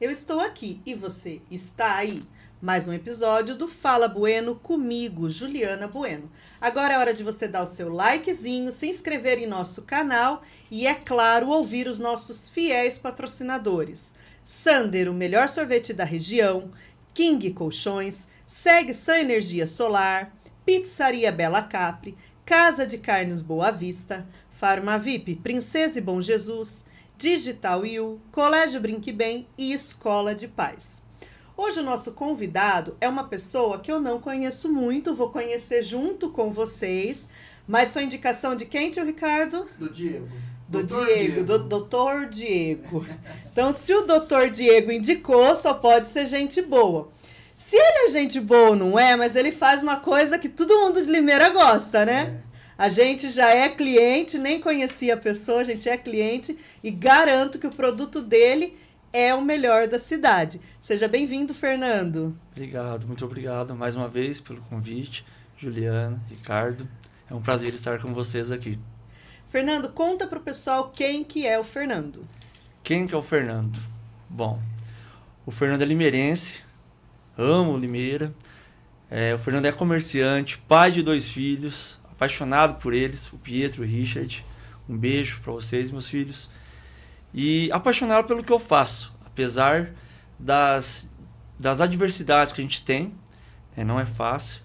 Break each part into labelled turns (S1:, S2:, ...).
S1: Eu estou aqui e você está aí. Mais um episódio do Fala Bueno comigo, Juliana Bueno. Agora é hora de você dar o seu likezinho, se inscrever em nosso canal e, é claro, ouvir os nossos fiéis patrocinadores. Sander, o melhor sorvete da região, King Colchões, Segue Sã Energia Solar, Pizzaria Bela Capri, Casa de Carnes Boa Vista, Farmavip Princesa e Bom Jesus, Digital U, Colégio Brinque Bem e Escola de Paz. Hoje o nosso convidado é uma pessoa que eu não conheço muito, vou conhecer junto com vocês, mas foi indicação de quem, tio Ricardo?
S2: Do Diego.
S1: Do Diego, do Dr. Diego. Então, se o Dr. Diego indicou, só pode ser gente boa. Se ele é gente boa, não é, mas ele faz uma coisa que todo mundo de Limeira gosta, né? A gente já é cliente, nem conhecia a pessoa, a gente é cliente e garanto que o produto dele é o melhor da cidade. Seja bem-vindo, Fernando.
S3: Obrigado, muito obrigado mais uma vez pelo convite, Juliana, Ricardo. É um prazer estar com vocês aqui.
S1: Fernando, conta para o pessoal quem que é o Fernando.
S3: Quem que é o Fernando? Bom, o Fernando é limeirense, amo Limeira. O Fernando é comerciante, pai de 2 filhos, apaixonado por eles, o Pietro e o Richard. Um beijo para vocês, meus filhos. E apaixonado pelo que eu faço, apesar das adversidades que a gente tem. Não é fácil.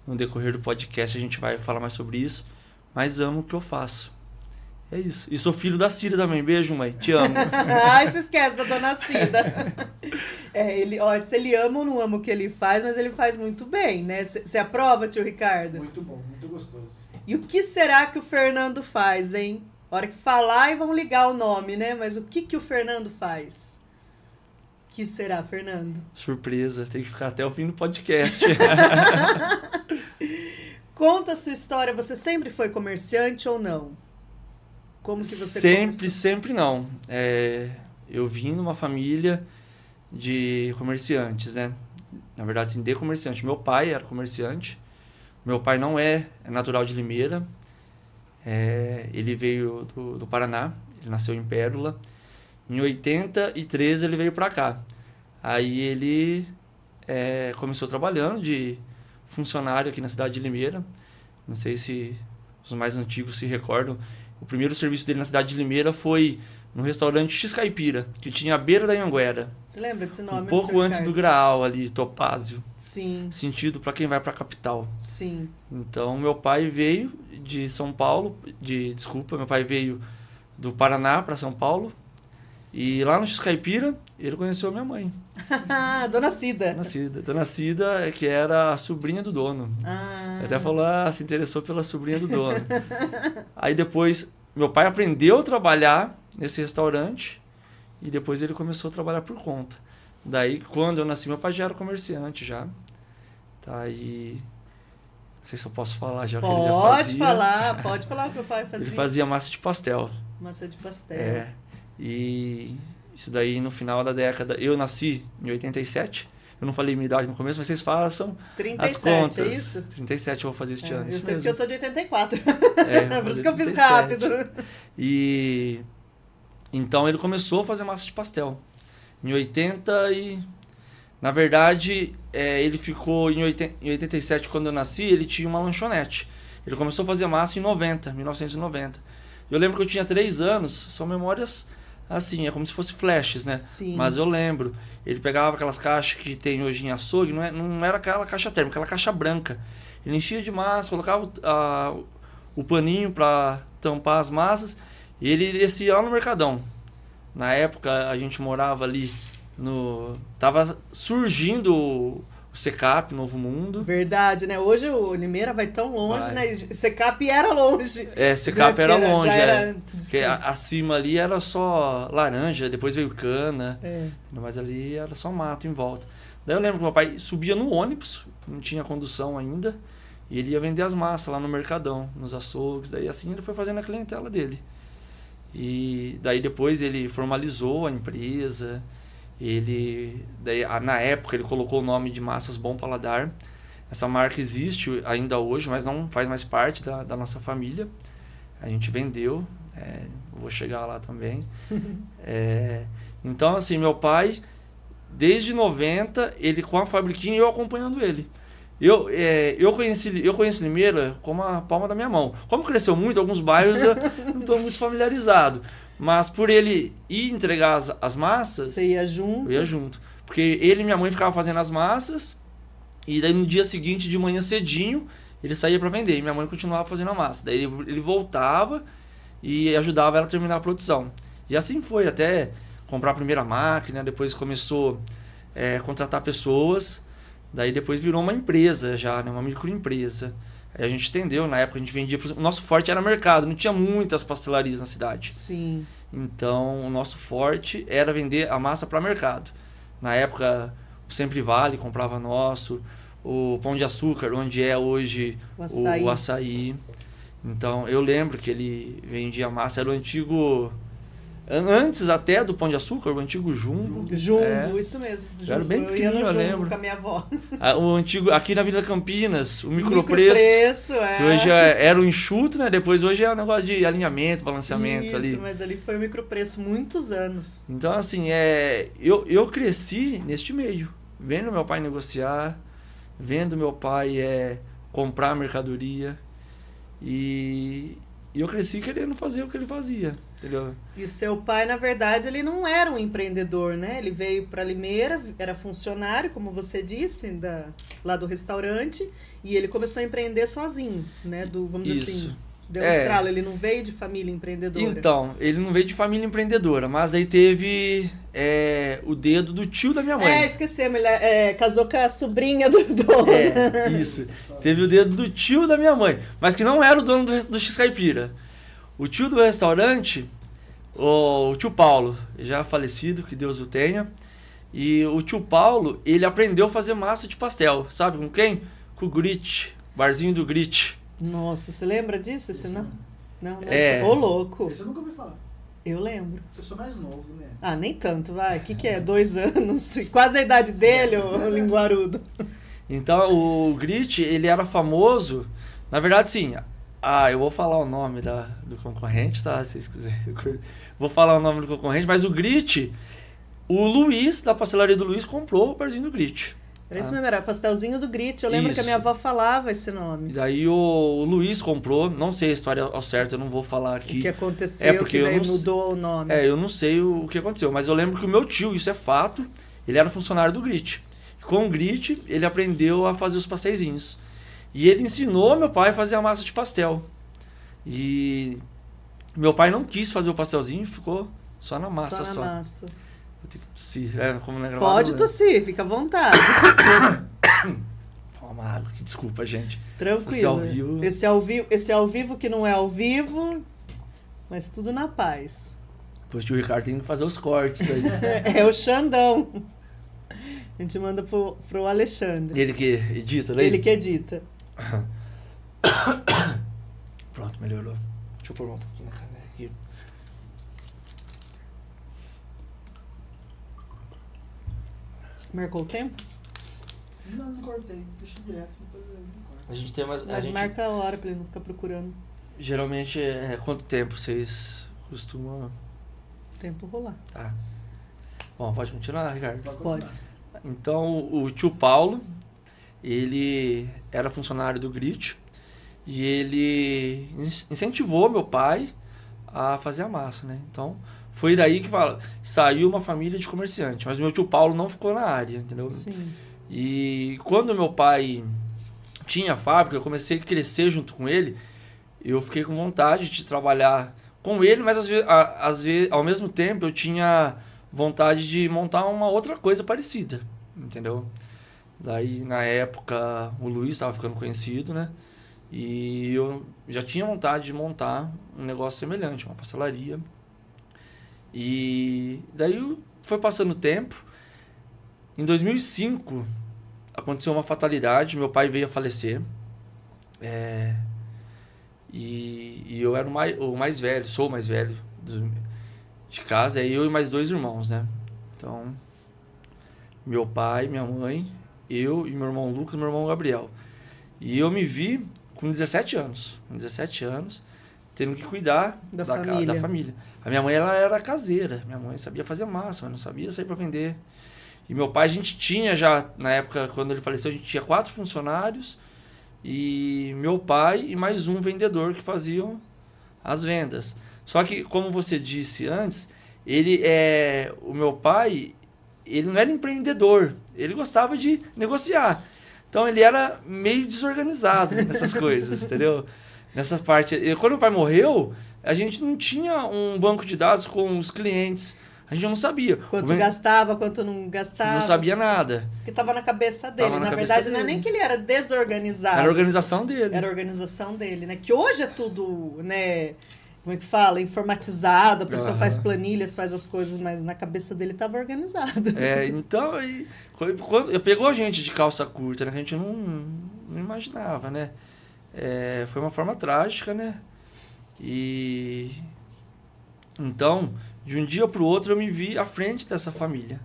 S3: No decorrer do podcast a gente vai falar mais sobre isso, mas amo o que eu faço. É isso. E sou filho da Cida também. Beijo, mãe. Te amo.
S1: Ai, se esquece da dona Cida. Se ele ama ou não ama o que ele faz, mas ele faz muito bem, né? Você aprova, tio Ricardo?
S2: Muito bom, muito gostoso.
S1: E o que será que o Fernando faz, hein? Hora que falar e vamos ligar o nome, né? Mas o que o Fernando faz? O que será, Fernando?
S3: Surpresa. Tem que ficar até o fim do podcast.
S1: Conta a sua história. Você sempre foi comerciante ou não? Como que você
S3: Sempre não. Eu vim numa família de comerciantes, né? Na verdade, de comerciante. Meu pai era comerciante. Meu pai não é natural de Limeira. Ele veio do Paraná. Ele nasceu em Pérola. Em 83 ele veio para cá. Aí ele começou trabalhando de funcionário aqui na cidade de Limeira. Não sei se os mais antigos se recordam. O primeiro serviço dele na cidade de Limeira foi no restaurante X Caipira, que tinha à beira da Anhanguera.
S1: Você lembra desse nome?
S3: Um pouco antes do Graal ali, Topázio.
S1: Sim.
S3: Sentido para quem vai para a capital.
S1: Sim.
S3: Então, meu pai veio de São Paulo, meu pai veio do Paraná para São Paulo. E lá no X Caipira, ele conheceu a minha mãe.
S1: Dona Cida.
S3: Dona Cida, que era a sobrinha do dono. Até falou, se interessou pela sobrinha do dono. Aí depois, meu pai aprendeu a trabalhar nesse restaurante e depois ele começou a trabalhar por conta. Daí, quando eu nasci, meu pai já era comerciante já. Tá aí... Não sei se eu posso falar já o que ele já fazia.
S1: Pode falar o que o pai fazia.
S3: Ele fazia massa de pastel.
S1: Massa de pastel.
S3: E isso daí no final da década... Eu nasci em 87. Eu não falei minha idade no começo, mas vocês façam
S1: 37,
S3: as contas.
S1: É isso?
S3: 37 eu vou fazer este ano.
S1: Eu
S3: isso
S1: sei
S3: mesmo.
S1: porque eu sou de 84. Por isso que eu
S3: 37.
S1: fiz rápido.
S3: E então ele começou a fazer massa de pastel. Em 80 e... Na verdade, ele ficou em 87, quando eu nasci, ele tinha uma lanchonete. Ele começou a fazer massa em 1990. Eu lembro que eu tinha 3 anos, são memórias assim, é como se fosse flashes, né?
S1: Sim.
S3: Mas eu lembro, ele pegava aquelas caixas que tem hoje em açougue, não era aquela caixa térmica, aquela caixa branca. Ele enchia de massa, colocava o paninho para tampar as massas e ele descia lá no Mercadão. Na época a gente morava ali tava surgindo o Secap, Novo Mundo.
S1: Verdade, né? Hoje o Limeira vai tão longe, né? Secap era longe.
S3: Secap era longe.
S1: Porque
S3: acima ali era só laranja, depois veio cana. Mas ali era só mato em volta. Daí eu lembro que meu pai subia no ônibus, não tinha condução ainda, e ele ia vender as massas lá no Mercadão, nos açougues. Daí assim ele foi fazendo a clientela dele. E daí depois ele formalizou a empresa. Daí, na época ele colocou o nome de Massas Bom Paladar. Essa marca existe ainda hoje, mas não faz mais parte da nossa família. A gente vendeu, vou chegar lá também. Então assim, meu pai desde 90, ele com a fabriquinha e eu acompanhando ele. Eu conheci Limeira como a palma da minha mão. Como cresceu muito, alguns bairros eu não estou muito familiarizado. Mas por ele ir entregar as massas...
S1: Você ia junto?
S3: Eu ia junto. Porque ele e minha mãe ficavam fazendo as massas, e daí no dia seguinte, de manhã cedinho, ele saía para vender. E minha mãe continuava fazendo a massa. Daí ele voltava e ajudava ela a terminar a produção. E assim foi, até comprar a primeira máquina, depois começou a contratar pessoas... Daí depois virou uma empresa já, né? Uma microempresa. Aí a gente entendeu, na época a gente vendia... O nosso forte era mercado, não tinha muitas pastelarias na cidade.
S1: Sim.
S3: Então o nosso forte era vender a massa para mercado. Na época o Sempre Vale comprava nosso, o Pão de Açúcar, onde é hoje o açaí. Então eu lembro que ele vendia massa, era o antigo... Antes até do Pão de Açúcar, o antigo Jumbo.
S1: Jumbo, isso mesmo. Jumbo.
S3: Era bem pequenininho, eu lembro.
S1: Com a minha avó.
S3: O antigo, aqui na Avenida Campinas, o
S1: micropreço.
S3: Que hoje era o enxuto, né? Depois hoje é um negócio de alinhamento, balanceamento.
S1: Isso,
S3: ali.
S1: Mas ali foi o micropreço muitos anos.
S3: Então, assim, eu cresci neste meio, vendo meu pai negociar, vendo meu pai comprar mercadoria, e eu cresci querendo fazer o que ele fazia. Entendeu?
S1: E seu pai, na verdade, ele não era um empreendedor, né? Ele veio para Limeira, era funcionário, como você disse, lá do restaurante, e ele começou a empreender sozinho, né? Vamos dizer assim, deu um estralo. Ele não veio de família empreendedora.
S3: Então, ele não veio de família empreendedora, mas aí teve o dedo do tio da minha mãe.
S1: Esquecemos, ele casou com a sobrinha do dono.
S3: Isso. Teve o dedo do tio da minha mãe, mas que não era o dono do X Caipira. O tio do restaurante, o tio Paulo, já falecido, que Deus o tenha. E o tio Paulo, ele aprendeu a fazer massa de pastel. Sabe com quem? Com o Grit, barzinho do Grit.
S1: Nossa, você lembra disso? Esse não? Não,
S3: Ô,
S1: louco.
S2: Esse eu nunca ouvi falar.
S1: Eu lembro.
S2: Eu sou mais novo, né?
S1: Ah, nem tanto, vai. O que é? 2 anos? Quase a idade dele, o linguarudo.
S3: Então, o Grit, ele era famoso. Na verdade, sim. Eu vou falar o nome do concorrente, tá? Se vocês quiserem. Vou falar o nome do concorrente, mas o Grit, o Luiz, da pastelaria do Luiz, comprou o barzinho do Grit.
S1: Era isso mesmo, era pastelzinho do Grit. Eu lembro que a minha avó falava esse nome.
S3: E daí o Luiz comprou, não sei a história ao certo, eu não vou falar aqui.
S1: O que aconteceu,
S3: porque
S1: que daí mudou o nome.
S3: Eu não sei o que aconteceu, mas eu lembro que o meu tio, isso é fato, ele era funcionário do Grit. Com o Grit, ele aprendeu a fazer os pastéisinhos. E ele ensinou meu pai a fazer a massa de pastel. E meu pai não quis fazer o pastelzinho, ficou só na massa.
S1: Só na massa.
S3: Vou ter que tossir. Como não é gravado,
S1: pode tossir, fica à vontade.
S3: Toma uma água, que desculpa, gente.
S1: Tranquilo. Esse ao vivo que não é ao vivo, mas tudo na paz.
S3: Depois o tio Ricardo tem que fazer os cortes aí.
S1: É o Xandão. A gente manda pro Alexandre.
S3: Ele que edita, né?
S1: Ele que edita.
S3: Pronto, melhorou. Deixa eu pôr um pouquinho na caneca aqui.
S1: Marcou o tempo?
S2: Não cortei. Deixa direto, depois eu não corto.
S3: A gente tem mais...
S1: Mas marca a hora pra ele não ficar procurando.
S3: Geralmente quanto tempo vocês costumam...
S1: O tempo rolar.
S3: Tá. Bom, pode continuar, Ricardo?
S1: Pode.
S3: Então, o tio Paulo, ele era funcionário do Grit e ele incentivou meu pai a fazer a massa, né? Então, foi daí que saiu uma família de comerciante, mas meu tio Paulo não ficou na área, entendeu?
S1: Sim.
S3: E quando meu pai tinha a fábrica, eu comecei a crescer junto com ele, eu fiquei com vontade de trabalhar com ele, mas às vezes, ao mesmo tempo eu tinha vontade de montar uma outra coisa parecida, entendeu? Daí, na época, o Luiz estava ficando conhecido, né? E eu já tinha vontade de montar um negócio semelhante, uma pastelaria. E daí foi passando o tempo. Em 2005, aconteceu uma fatalidade, meu pai veio a falecer. E eu era o mais velho, sou o mais velho de casa, eu e mais 2 irmãos, né? Então, meu pai, minha mãe, eu e meu irmão Lucas e meu irmão Gabriel. E eu me vi com 17 anos. Com 17 anos, tendo que cuidar da família. A minha mãe, ela era caseira. Minha mãe sabia fazer massa, mas não sabia sair para vender. E meu pai, a gente tinha já, na época, quando ele faleceu, a gente tinha 4 funcionários, e meu pai e mais um vendedor que faziam as vendas. Só que, como você disse antes, o meu pai, ele não era empreendedor, ele gostava de negociar. Então ele era meio desorganizado nessas coisas, entendeu? Nessa parte. E quando meu pai morreu, a gente não tinha um banco de dados com os clientes. A gente não sabia.
S1: Quanto gastava, quanto não gastava.
S3: Não sabia nada.
S1: Porque estava na cabeça dele.
S3: Tava na
S1: Na
S3: cabeça
S1: verdade, não é
S3: dele.
S1: nem que ele era desorganizado.
S3: Era a organização dele.
S1: Era a organização dele, né? Que hoje é tudo, né? Como é que fala? Informatizado, a pessoa faz planilhas, faz as coisas, mas na cabeça dele estava organizado.
S3: Então, quando pegou a gente de calça curta, né? Que a gente não imaginava, né? Foi uma forma trágica, né? E então, de um dia para o outro, eu me vi à frente dessa família.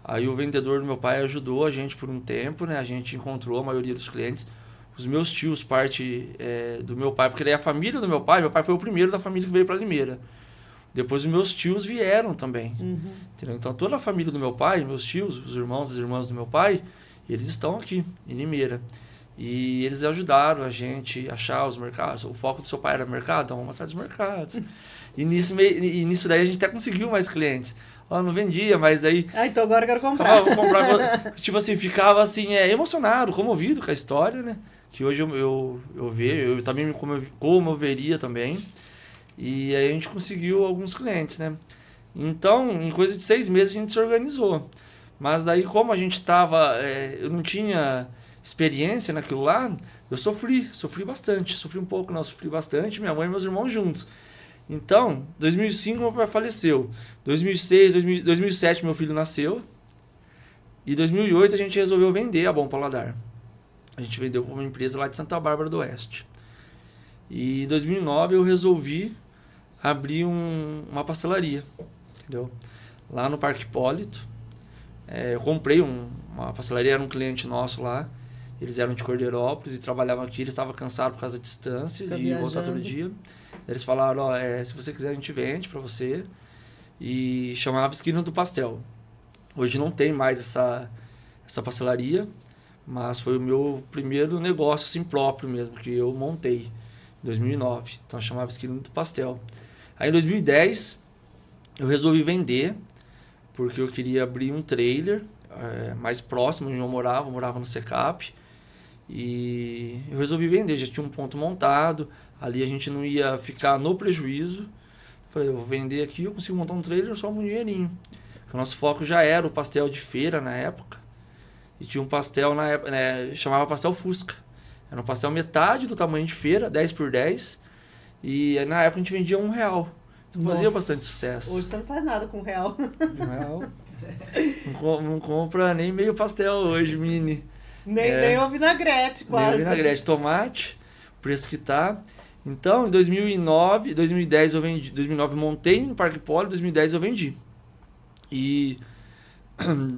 S3: Aí o vendedor do meu pai ajudou a gente por um tempo, né? A gente encontrou a maioria dos clientes. Os meus tios, parte do meu pai, porque daí a família do meu pai foi o primeiro da família que veio para Limeira. Depois os meus tios vieram também. Entendeu? Então toda a família do meu pai, meus tios, os irmãos e as irmãs do meu pai, eles estão aqui em Limeira. E eles ajudaram a gente a achar os mercados. O foco do seu pai era mercado, então vamos atrás dos mercados. E nisso daí a gente até conseguiu mais clientes. Não vendia, mas aí...
S1: então agora eu quero comprar.
S3: Vou comprar. Tipo assim, ficava assim, emocionado, comovido com a história, né? Que hoje eu vejo, eu também me comoveria também. E aí a gente conseguiu alguns clientes, né? Então, em coisa de 6 meses a gente se organizou. Mas daí, como a gente estava... eu não tinha experiência naquilo lá, eu sofri bastante. Sofri um pouco, não, sofri bastante. Minha mãe e meus irmãos juntos. Então, 2005 meu pai faleceu. 2007 meu filho nasceu. E 2008 a gente resolveu vender a Bom Paladar. A gente vendeu para uma empresa lá de Santa Bárbara do Oeste. E em 2009 eu resolvi abrir uma pastelaria, entendeu? Lá no Parque Hipólito. Eu comprei uma pastelaria, era um cliente nosso lá. Eles eram de Cordeirópolis e trabalhavam aqui. Eles estavam cansados por causa da distância, de voltar todo dia. Eles falaram, se você quiser a gente vende para você. E chamava Esquina do Pastel. Hoje não tem mais essa pastelaria, mas foi o meu primeiro negócio assim próprio mesmo, que eu montei em 2009. Então chamava Esquina do Pastel. Aí em 2010 eu resolvi vender, porque eu queria abrir um trailer mais próximo onde eu morava no Secap. E eu resolvi vender, já tinha um ponto montado, ali a gente não ia ficar no prejuízo. Falei, eu vou vender aqui, eu consigo montar um trailer, só um dinheirinho. Porque o nosso foco já era o pastel de feira na época. E tinha um pastel na época, chamava pastel Fusca. Era um pastel metade do tamanho de feira, 10 por 10. E na época a gente vendia R$1. Então fazia bastante sucesso.
S1: Hoje você não faz nada com R$1.
S3: R$1. Não compra nem meio pastel hoje, mini.
S1: Nem o vinagrete, quase.
S3: Nem o vinagrete, tomate, o preço que tá. Então, em 2010 eu vendi. 2009 eu montei no Parque Hipólito, 2010 eu vendi. E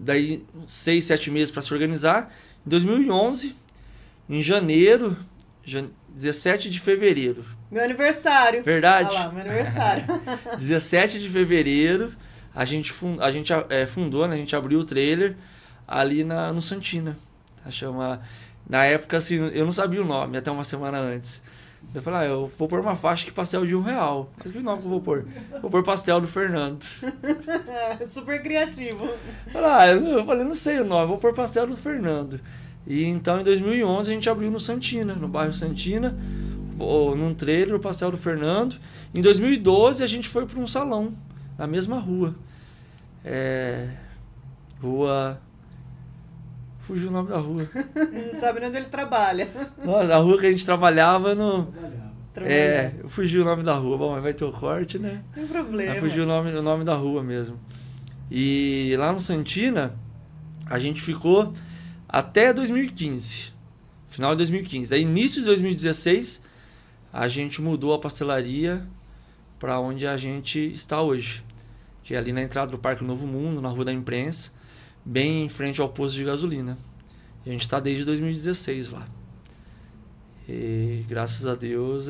S3: daí 6, 7 meses para se organizar. Em 2011, em janeiro, 17 de fevereiro.
S1: Meu aniversário.
S3: Verdade?
S1: Olha lá, meu aniversário.
S3: 17 de fevereiro, a gente fundou, né? A gente abriu o trailer ali no Santina. Na época, assim, eu não sabia o nome, até uma semana antes. Eu falei, eu vou pôr uma faixa que pastel de R$1. Mas que nome que eu vou pôr? Vou pôr pastel do Fernando.
S1: Super criativo.
S3: Eu falei, não sei o nome, vou pôr pastel do Fernando. E então, em 2011, a gente abriu no Santina, no bairro Santina, num trailer, o pastel do Fernando. Em 2012, a gente foi para um salão, na mesma rua. Rua... Fugiu o nome da rua.
S1: Não sabe nem onde ele trabalha.
S3: Nossa, a rua que a gente trabalhava no...
S1: Trabalhava.
S3: Fugiu o nome da rua. Bom, mas vai ter o corte, né?
S1: Não tem problema.
S3: Mas fugiu o nome da rua mesmo. E lá no Santina, a gente ficou até 2015. Final de 2015. Aí, início de 2016, a gente mudou a pastelaria para onde a gente está hoje. Que é ali na entrada do Parque Novo Mundo, na Rua da Imprensa, bem em frente ao posto de gasolina. E a gente está desde 2016 lá. E graças a Deus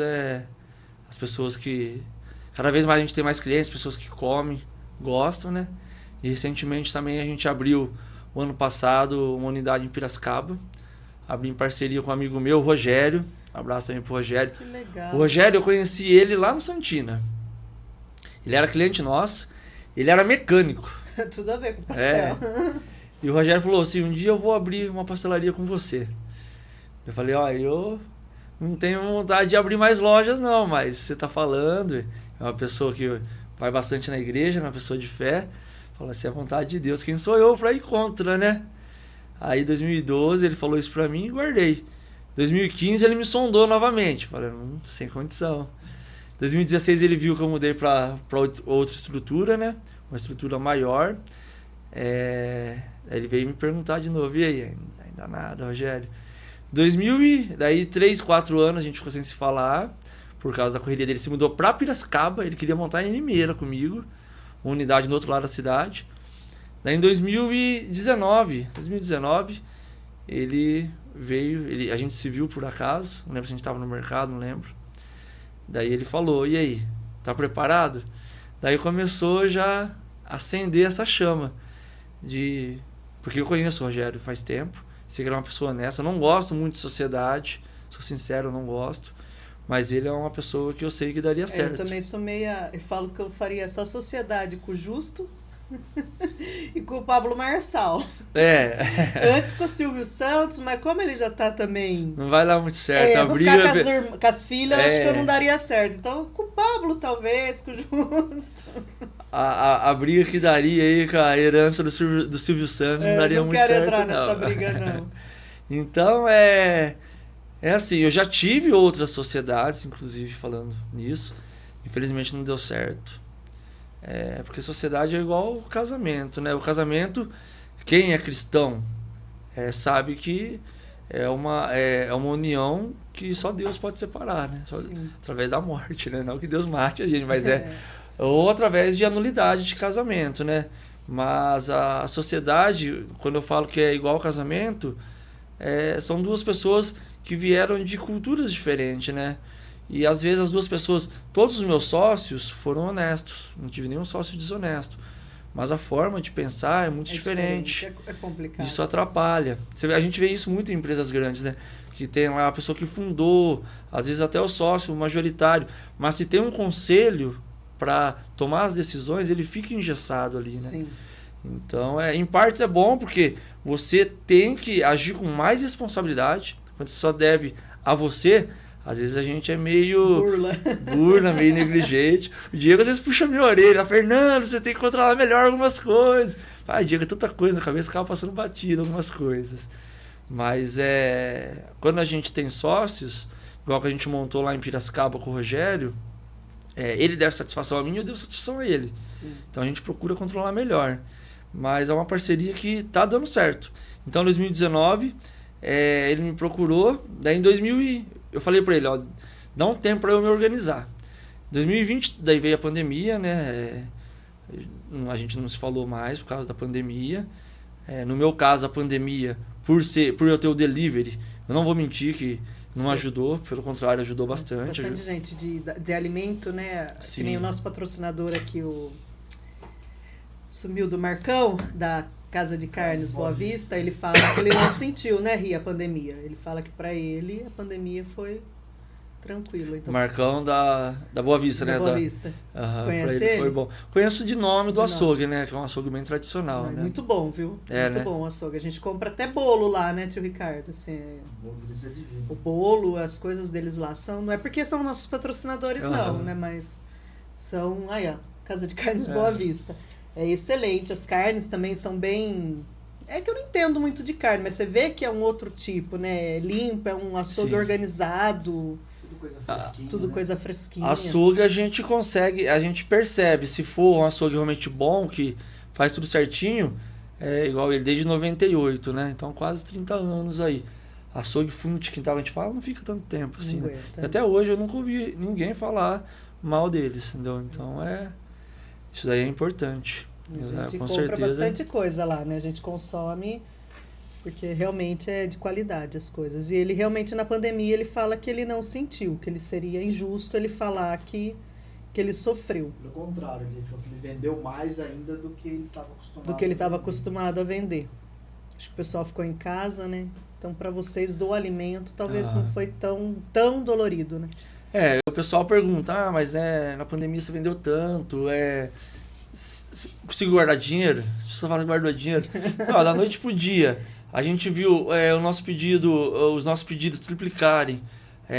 S3: as pessoas que... Cada vez mais a gente tem mais clientes, pessoas que comem, gostam, né? E recentemente também a gente abriu, o ano passado, uma unidade em Piracicaba. Abri em parceria com um amigo meu, o Rogério. Abraço também pro Rogério.
S1: Que legal.
S3: O Rogério, eu conheci ele lá no Santina. Ele era cliente nosso, ele era mecânico.
S1: Tudo a ver com pastel.
S3: E o Rogério falou assim, um dia eu vou abrir uma pastelaria com você. Eu falei, ó, eu não tenho vontade de abrir mais lojas não, mas você tá falando, é uma pessoa que vai bastante na igreja, uma pessoa de fé, fala assim, é a vontade de Deus, quem sou eu pra ir contra, né? Aí em 2012 ele falou isso pra mim e guardei. 2015 ele me sondou novamente, falei, sem condição. 2016 ele viu que eu mudei pra outra estrutura, né? Uma estrutura maior. Aí ele veio me perguntar de novo, e aí? Ainda nada, Rogério. Daí 3, 4 anos a gente ficou sem se falar, por causa da correria dele, se mudou pra Piracicaba, ele queria montar em Limeira comigo, uma unidade no outro lado da cidade. Daí em 2019, ele veio, a gente se viu por acaso, não lembro se a gente estava no mercado, não lembro. Daí ele falou, e aí, tá preparado? Daí começou já a acender essa chama, porque eu conheço o Rogério faz tempo, sei que ele é uma pessoa honesta, eu não gosto muito de sociedade, sou sincero, eu não gosto, mas ele é uma pessoa que eu sei que daria certo.
S1: Eu também sou eu falo que eu faria só sociedade com o Justo e com o Pablo Marçal. Antes com o Silvio Santos, mas como ele já tá também...
S3: Não vai dar muito certo.
S1: A briga com as filhas, acho que eu não daria certo. Então, com o Pablo, talvez, com o Justo.
S3: A briga que daria aí com a herança do Silvio Santos não daria muito certo, não.
S1: Não quero entrar nessa briga, não.
S3: Então, é assim, eu já tive outras sociedades, inclusive, falando nisso. Infelizmente não deu certo. Porque sociedade é igual o casamento, né? O casamento, quem é cristão sabe que é uma união que só Deus pode separar, né? Só através da morte, né? Não que Deus mate a gente, mas ou através de anulidade de casamento, né? Mas a sociedade, quando eu falo que é igual ao casamento, são duas pessoas que vieram de culturas diferentes, né? E às vezes as duas pessoas, todos os meus sócios foram honestos, não tive nenhum sócio desonesto, mas a forma de pensar é muito diferente.
S1: É complicado.
S3: Isso atrapalha. A gente vê isso muito em empresas grandes, né? Que tem lá a pessoa que fundou, às vezes até o sócio majoritário, mas se tem um conselho para tomar as decisões, ele fica engessado ali, né?
S1: Sim.
S3: Então, em partes é bom porque você tem que agir com mais responsabilidade, quando você só deve a você. Às vezes a gente é meio burla, meio negligente. O Diego às vezes puxa minha orelha, Fernando, você tem que controlar melhor algumas coisas. Diego, é tanta coisa na cabeça, acaba passando batido algumas coisas. Mas quando a gente tem sócios, igual que a gente montou lá em Piracicaba com o Rogério, ele deve satisfação a mim e eu devo satisfação a ele.
S1: Sim.
S3: Então a gente procura controlar melhor. Mas é uma parceria que tá dando certo. Então em 2019, ele me procurou, daí em 2000 eu falei para ele, dá um tempo para eu me organizar. 2020, daí veio a pandemia, né? A gente não se falou mais por causa da pandemia. No meu caso, a pandemia, por eu ter o delivery, eu não vou mentir que não ajudou, pelo contrário, ajudou bastante.
S1: Bastante gente de alimento, né?
S3: Sim.
S1: Que nem o nosso patrocinador aqui, sumiu do Marcão, da Casa de Carnes Boa Vista, ele fala que ele não sentiu, né, Ri, a pandemia. Ele fala que para ele a pandemia foi tranquilo. Então,
S3: Marcão da Boa Vista, né?
S1: Boa Vista. Conhece
S3: ele? Foi bom. Conheço de nome do açougue, né? Que é um açougue bem tradicional, né?
S1: Muito bom, viu? Muito bom o açougue. A gente compra até bolo lá, né, tio Ricardo? Assim,
S2: o bolo deles é divino.
S1: O bolo, as coisas deles lá são... Não é porque são nossos patrocinadores, não, né? Mas são... Aí, ó, Casa de Carnes Boa Vista. É excelente. As carnes também são bem... É que eu não entendo muito de carne, mas você vê que é um outro tipo, né? É limpo, é um açougue organizado.
S2: Tudo coisa fresquinha.
S1: Tudo coisa fresquinha.
S3: Açougue a gente consegue, a gente percebe. Se for um açougue realmente bom, que faz tudo certinho, é igual ele desde 98, né? Então quase 30 anos aí. Açougue fundo de quintal, a gente fala, não fica tanto tempo assim. Né? Até hoje eu nunca ouvi ninguém falar mal deles, entendeu? Então isso daí é importante.
S1: A gente
S3: com
S1: compra
S3: certeza.
S1: Bastante coisa lá, né? A gente consome porque realmente é de qualidade as coisas. E ele realmente na pandemia ele fala que ele não sentiu, que ele seria injusto ele falar que que ele sofreu,
S2: Pelo contrário, ele falou que ele vendeu mais ainda do que ele estava acostumado.
S1: do que ele estava acostumado a vender. Acho que o pessoal ficou em casa, né? Então, para vocês, do alimento, talvez não foi tão dolorido, né?
S3: O pessoal pergunta, mas na pandemia você vendeu tanto, consigo guardar dinheiro? As pessoas falam que guardou dinheiro. Não, da noite pro dia, a gente viu os nossos pedidos triplicarem.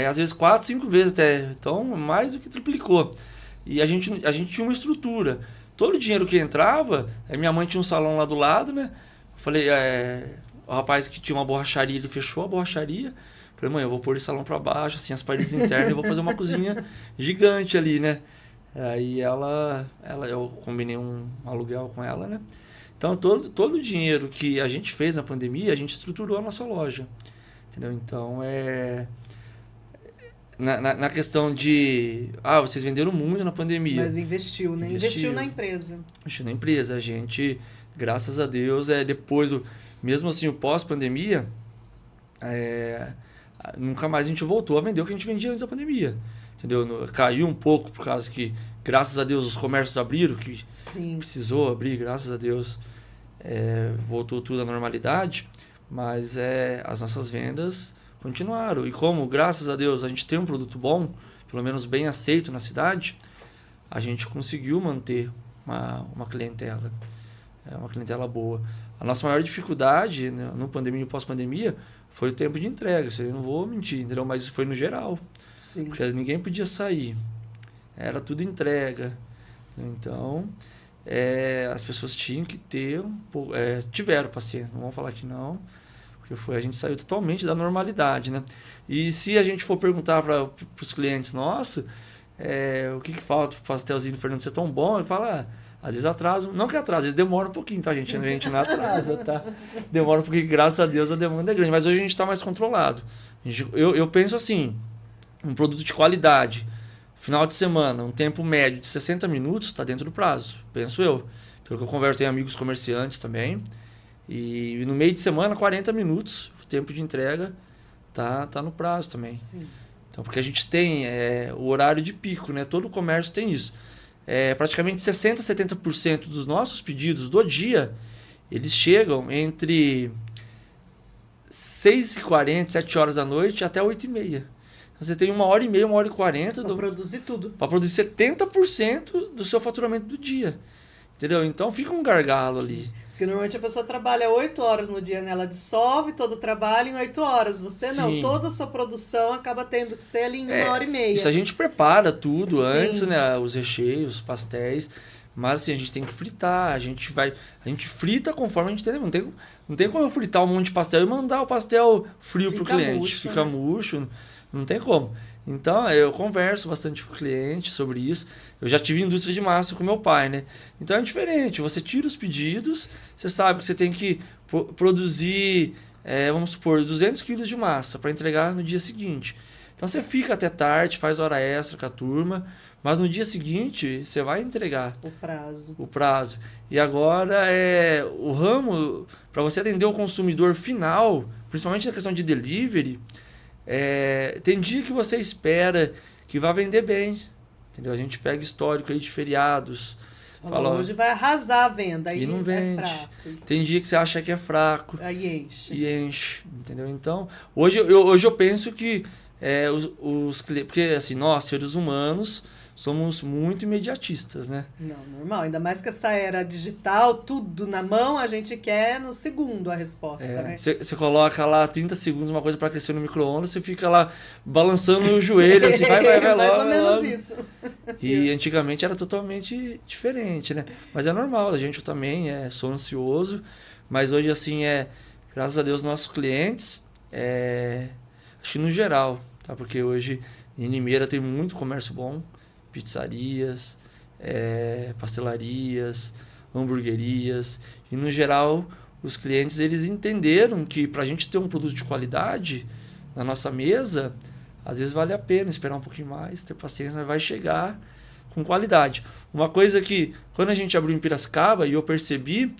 S3: Às vezes 4, 5 vezes até. Então, mais do que triplicou. E a gente tinha uma estrutura. Todo o dinheiro que entrava, minha mãe tinha um salão lá do lado, né? Eu falei, o rapaz que tinha uma borracharia, ele fechou a borracharia. Falei, mãe, eu vou pôr esse salão para baixo, assim, as paredes internas, e vou fazer uma cozinha gigante ali, né? Aí eu combinei um aluguel com ela, né? Então, todo o dinheiro que a gente fez na pandemia, a gente estruturou a nossa loja, entendeu? Então, na questão de... vocês venderam muito na pandemia.
S1: Mas investiu, né? Investiu na empresa.
S3: Investiu na empresa. A gente, graças a Deus, depois, mesmo assim, o pós-pandemia, nunca mais a gente voltou a vender o que a gente vendia antes da pandemia. Entendeu? Caiu um pouco por causa que, graças a Deus, os comércios abriram, que
S1: Sim.
S3: precisou abrir, graças a Deus, voltou tudo à normalidade, mas as nossas vendas continuaram. E como, graças a Deus, a gente tem um produto bom, pelo menos bem aceito na cidade, a gente conseguiu manter uma clientela, uma clientela boa. A nossa maior dificuldade, né, no pandemia e pós-pandemia, foi o tempo de entrega. Isso aí eu não vou mentir, entendeu? Mas isso foi no geral.
S1: Sim.
S3: Porque ninguém podia sair. Era tudo entrega. Então, as pessoas tinham que ter tiveram paciência. Não vamos falar que não. Porque a gente saiu totalmente da normalidade, né? E se a gente for perguntar para os clientes, nossa, o que falta para o pastelzinho do Fernando ser tão bom? Ele fala, às vezes atrasa, não que atrasa, às vezes demora um pouquinho, tá, gente? A gente não atrasa, tá? Demora um pouquinho, graças a Deus a demanda é grande, mas hoje a gente está mais controlado. Eu penso assim, um produto de qualidade, final de semana, um tempo médio de 60 minutos, está dentro do prazo, penso eu. Pelo que eu converso, tenho amigos comerciantes também. E no meio de semana, 40 minutos, o tempo de entrega tá no prazo também.
S1: Sim.
S3: Então, porque a gente tem o horário de pico, né? Todo o comércio tem isso. Praticamente 60%, 70% dos nossos pedidos do dia, eles chegam entre 6h40, 7 horas da noite até 8h30. Então, você tem 1h30, 1h40
S1: para produzir tudo.
S3: Para produzir 70% do seu faturamento do dia. Entendeu? Então fica um gargalo ali.
S1: Porque normalmente a pessoa trabalha 8 horas no dia, né? Ela dissolve todo o trabalho em 8 horas. Você não,
S3: Sim.
S1: toda a sua produção acaba tendo que ser ali em 1h30.
S3: Isso a gente prepara tudo
S1: Sim.
S3: antes, né? Os recheios, os pastéis. Mas assim, a gente tem que fritar. A gente frita conforme a gente tem. Não tem como eu fritar um monte de pastel e mandar o pastel frio pro cliente.
S1: Murcho,
S3: Fica
S1: né?
S3: murcho. Não tem como. Então, eu converso bastante com o cliente sobre isso. Eu já tive indústria de massa com meu pai, né? Então, é diferente. Você tira os pedidos, você sabe que você tem que produzir, vamos supor, 200 quilos de massa para entregar no dia seguinte. Então, você fica até tarde, faz hora extra com a turma, mas no dia seguinte, você vai entregar o prazo. E agora, o ramo, para você atender o consumidor final, principalmente na questão de delivery, tem dia que você espera que vai vender bem, entendeu? A gente pega histórico aí de feriados.
S1: Fala, hoje vai arrasar a venda, aí
S3: e não vende.
S1: Fraco.
S3: Tem dia que você acha que é fraco.
S1: Aí enche.
S3: E enche, entendeu? Então, hoje eu penso que os clientes... Porque, assim, nós, seres humanos, somos muito imediatistas, né?
S1: Não, normal. Ainda mais que essa era digital, tudo na mão, a gente quer no segundo a resposta, né?
S3: Você coloca lá 30 segundos uma coisa para aquecer no micro-ondas, você fica lá balançando o joelho, assim, vai logo.
S1: Mais ou menos isso.
S3: E antigamente era totalmente diferente, né? Mas é normal, a gente também sou ansioso, mas hoje, assim, graças a Deus, nossos clientes, acho que no geral, tá? Porque hoje em Limeira tem muito comércio bom, pizzarias, pastelarias, hamburguerias, e no geral os clientes eles entenderam que para a gente ter um produto de qualidade na nossa mesa, às vezes vale a pena esperar um pouquinho mais, ter paciência, mas vai chegar com qualidade. Uma coisa que quando a gente abriu em Piracicaba, e eu percebi,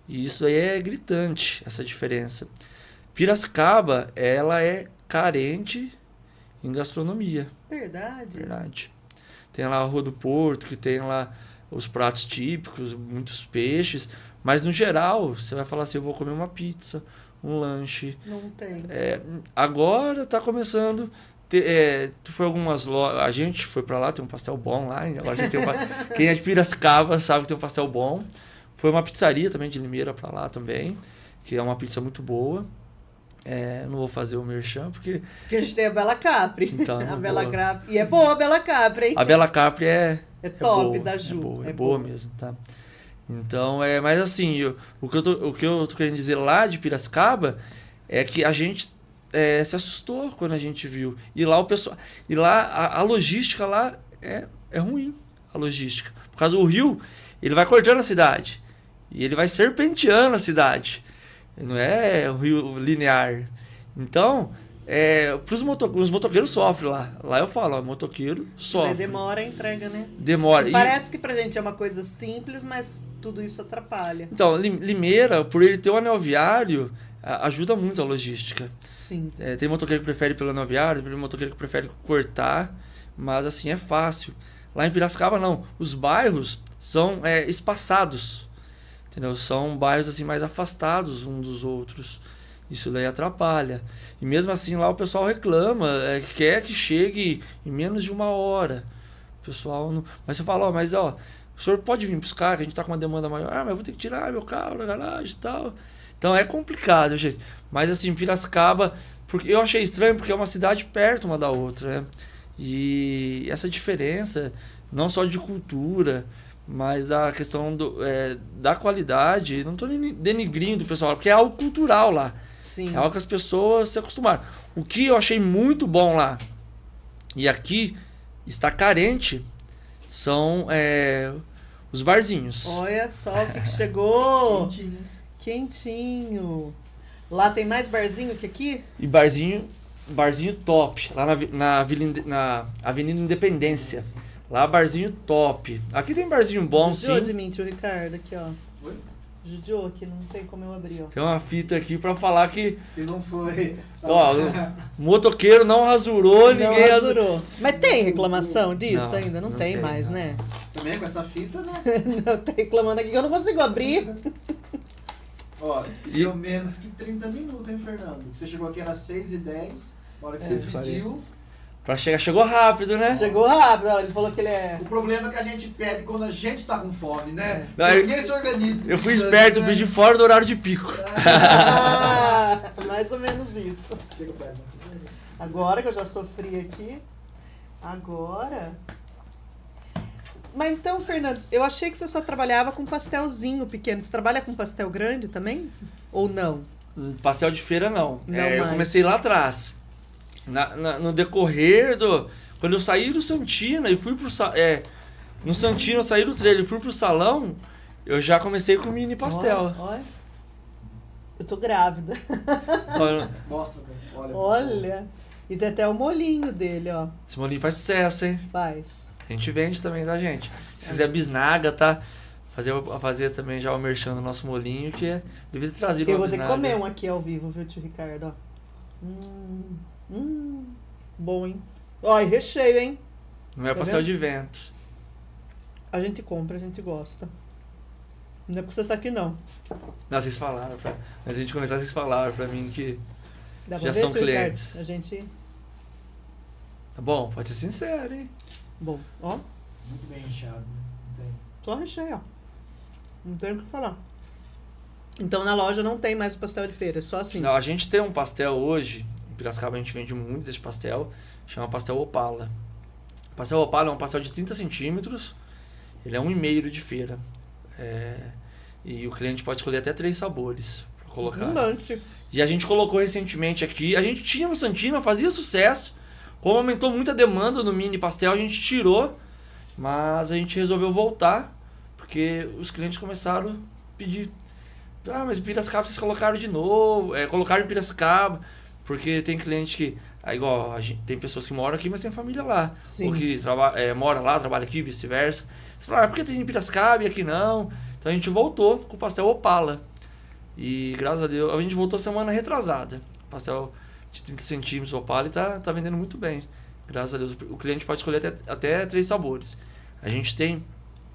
S3: e isso aí é gritante, essa diferença, Piracicaba ela é carente em gastronomia.
S1: Verdade.
S3: Tem lá a Rua do Porto, que tem lá os pratos típicos, muitos peixes. Mas, no geral, você vai falar assim, eu vou comer uma pizza, um lanche.
S1: Não tem.
S3: Agora está começando... foi algumas lojas... A gente foi para lá, tem um pastel bom lá. Agora vocês têm quem é de Piracicaba sabe que tem um pastel bom. Foi uma pizzaria também de Limeira para lá também, que é uma pizza muito boa. Não vou fazer o merchan, porque
S1: a gente tem a Bela Capri.
S3: Então,
S1: a Bela Capri. E é boa a Bela Capri, hein?
S3: A Bela Capri é
S1: top
S3: boa,
S1: da Ju.
S3: É boa mesmo, tá? Então, mas assim, o que eu tô querendo dizer lá de Piracicaba é que a gente se assustou quando a gente viu. E lá o pessoal. E lá a logística lá é ruim. A logística. Por causa do rio, ele vai cortando a cidade. E ele vai serpenteando a cidade. Não é um rio linear. Então, os motoqueiros sofrem lá. Lá eu falo, motoqueiro sofre.
S1: Demora a entrega, né?
S3: Demora.
S1: Parece que pra gente é uma coisa simples, mas tudo isso atrapalha.
S3: Então, Limeira, por ele ter o anel viário, ajuda muito a logística.
S1: Sim.
S3: Tem motoqueiro que prefere pelo anel viário, tem motoqueiro que prefere cortar, mas assim, é fácil. Lá em Piracicaba, não. Os bairros são espaçados. Entendeu? São bairros assim mais afastados uns dos outros. Isso daí atrapalha. E mesmo assim lá o pessoal reclama, quer que chegue em menos de 1 hora. O pessoal não... Mas você fala, o senhor pode vir buscar, que a gente está com uma demanda maior. Mas eu vou ter que tirar meu carro da garagem e tal. Então é complicado, gente. Mas assim, Piracicaba, porque eu achei estranho porque é uma cidade perto uma da outra, né? E essa diferença, não só de cultura, mas a questão da qualidade, não estou denigrindo o pessoal, porque é algo cultural lá.
S1: Sim.
S3: É algo que as pessoas se acostumaram. O que eu achei muito bom lá, e aqui está carente, são os barzinhos.
S1: Olha só o que chegou.
S2: Quentinho.
S1: Quentinho. Lá tem mais barzinho que aqui?
S3: E barzinho top, lá na Avenida Independência. Lá, barzinho top. Aqui tem barzinho bom,
S1: Judiou
S3: sim.
S1: de mim, tio Ricardo, aqui, ó.
S2: Oi?
S1: Judiou aqui, não tem como eu abrir, ó.
S3: Tem uma fita aqui pra falar que...
S2: Que não foi.
S3: Ó, o motoqueiro não rasurou, ninguém
S1: rasurou. Mas tem reclamação disso
S3: Não,
S1: ainda? Não,
S3: não
S1: tem
S3: tem,
S1: mais,
S3: não.
S1: né?
S2: Também com essa fita, né?
S1: Não, tá reclamando aqui que eu não consigo abrir.
S2: Ó, deu menos que 30 minutos, hein, Fernando? Você chegou aqui, era 6h10, na hora que você pediu.
S3: Chegou rápido, né?
S1: Chegou rápido, ó, ele falou que ele é...
S2: O problema é que a gente pede quando a gente tá com fome, né?
S3: Não,
S2: Ninguém se organiza.
S3: Eu fui esperto, pedi fora do horário de pico.
S1: Mais ou menos isso.
S2: Que eu pego?
S1: Agora que eu já sofri aqui. Agora... Mas então, Fernandes, eu achei que você só trabalhava com pastelzinho pequeno. Você trabalha com pastel grande também? Ou não?
S3: Pastel de feira, não.
S1: Não
S3: Eu
S1: mais.
S3: comecei lá atrás. No decorrer do... Quando eu saí do Santina e fui pro... no Santina eu saí do trailer e fui pro salão, eu já comecei com mini pastel.
S1: Olha. Eu tô grávida.
S3: Olha,
S2: Mostra, velho.
S1: Olha. E tem até o molinho dele, ó.
S3: esse molinho faz sucesso, hein?
S1: Faz.
S3: A gente vende também, tá, gente? Se quiser bisnaga, tá? Fazer também já o merchan do nosso molinho, que devia ter trazido
S1: Eu
S3: uma
S1: vou ter que
S3: bisnaga.
S1: comer um aqui ao vivo, viu, tio Ricardo? Ó. Bom, hein? Ó, e recheio, hein?
S3: Não é
S1: Tá
S3: pastel
S1: vendo?
S3: de vento.
S1: A gente compra, a gente gosta. Não é porque você tá aqui, não.
S3: Não, vocês falaram. Antes de a gente começar, vocês falaram pra mim que...
S1: Dá pra
S3: Já
S1: ver,
S3: são
S1: tio Ricardo?
S3: clientes.
S1: A gente...
S3: Tá bom, pode ser sincero, hein?
S1: Bom, ó.
S2: Muito bem inchado, né? Não tem.
S1: Só recheio, ó. Não tem o que falar. Então na loja não tem mais o pastel de feira, é só assim.
S3: Não, a gente tem um pastel hoje, em Piracicaba a gente vende muito desse pastel, chama pastel Opala. O pastel Opala é um pastel de 30 centímetros, ele é 1,5 de feira. E o cliente pode escolher até 3 sabores para colocar.
S1: Abundante.
S3: E a gente colocou recentemente aqui, a gente tinha no Santina, fazia sucesso, como aumentou muito a demanda no mini pastel, a gente tirou, mas a gente resolveu voltar, porque os clientes começaram a pedir. Ah, mas Piracicaba vocês colocaram de novo, colocaram em Piracicaba, porque tem cliente que, igual, tem pessoas que moram aqui, mas tem família lá,
S1: Sim.
S3: ou que mora lá, trabalha aqui, vice-versa. Você fala, por que tem em Piracicaba e aqui não? Então a gente voltou com o pastel Opala, e graças a Deus, a gente voltou semana retrasada, pastel de 30 centímetros Opala e tá vendendo muito bem. Graças a Deus. O cliente pode escolher até 3 sabores. A gente tem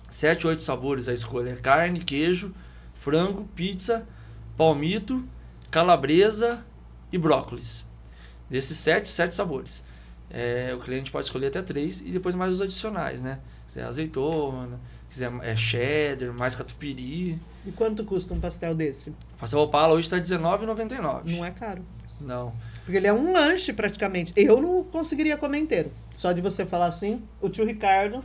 S3: 7, 8 sabores a escolha. Carne, queijo, frango, pizza, palmito, calabresa e brócolis. Desses 7 sabores. O cliente pode escolher até 3 e depois mais os adicionais, né? Se quiser azeitona, quiser cheddar, mais catupiry.
S1: E quanto custa um pastel desse?
S3: Pastel Opala hoje está R$19,99.
S1: Não é caro.
S3: Não.
S1: Porque ele é um lanche praticamente. Eu não conseguiria comer inteiro. Só de você falar assim, o tio Ricardo.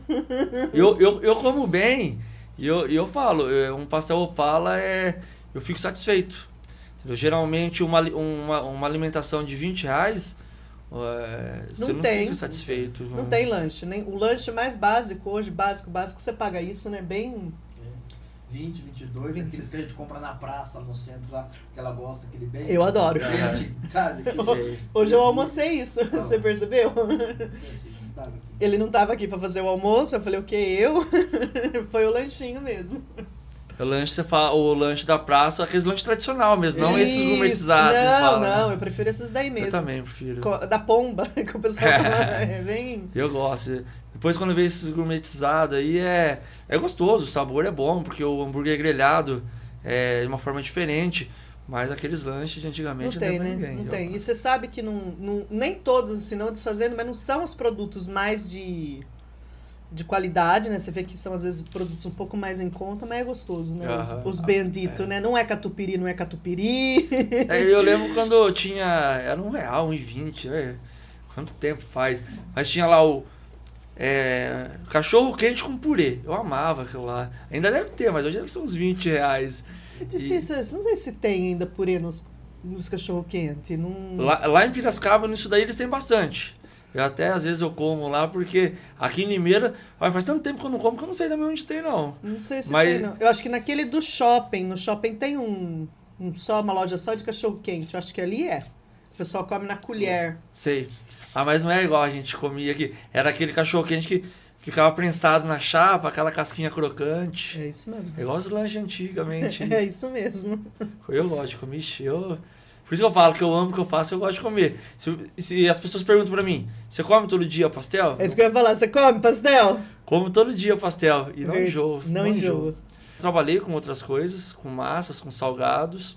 S3: Eu como bem e eu falo, um pastel Opala eu fico satisfeito. Entendeu? Geralmente uma alimentação de R$20, você não fica satisfeito.
S1: Não tem lanche. Nem, o lanche mais básico hoje, básico, você paga isso, né? Bem...
S2: 20, 22, 20. Aqueles que a gente compra na praça, no centro lá, que ela gosta, aquele bem...
S1: Eu adoro.
S2: Sabe?
S1: Hoje eu almocei isso, você percebeu? Ele não estava aqui para fazer o almoço, eu falei, o que? Eu? Foi o lanchinho mesmo.
S3: O lanche, você fala, o lanche da praça, aqueles lanches tradicional mesmo, não esses gourmetizados.
S1: Não, eu prefiro esses daí mesmo.
S3: Eu também prefiro.
S1: Da pomba, que o pessoal fala, bem...
S3: Eu gosto. Depois quando vê esses gourmetizados aí, é gostoso, o sabor é bom, porque o hambúrguer grelhado é de uma forma diferente, mas aqueles lanches de antigamente
S1: não tem, né?
S3: Ninguém.
S1: Não tem. E você sabe que nem todos, assim, não desfazendo, mas não são os produtos mais de qualidade, né? Você vê que são, às vezes, produtos um pouco mais em conta, mas é gostoso, né? Os benditos, né? Não é catupiry.
S3: Eu lembro quando tinha... Era R$1, R$1,20, quanto tempo faz? Mas tinha lá o cachorro quente com purê. Eu amava aquilo lá. Ainda deve ter, mas hoje deve ser uns R$20.
S1: É difícil, não sei se tem ainda purê nos cachorro quente. Não...
S3: Lá em Piracicaba, nisso daí, eles têm bastante. Eu até, às vezes, eu como lá, porque aqui em Limeira, faz tanto tempo que eu não como que eu não sei também onde tem, não.
S1: Não sei se tem, não. Eu acho que naquele do shopping, no shopping tem uma loja só de cachorro-quente. Eu acho que ali é. O pessoal come na colher.
S3: Sei. Mas não é igual a gente comia aqui. Era aquele cachorro-quente que ficava prensado na chapa, aquela casquinha crocante.
S1: É isso mesmo.
S3: É igual os lanches antigamente.
S1: É isso mesmo.
S3: Eu gosto de comer. Por isso que eu falo que eu amo o que eu faço, eu gosto de comer. Se as pessoas perguntam pra mim, você come todo dia pastel?
S1: É isso que eu ia falar, você come pastel?
S3: Como todo dia pastel e não enjoo.
S1: Não enjoo.
S3: Trabalhei com outras coisas, com massas, com salgados,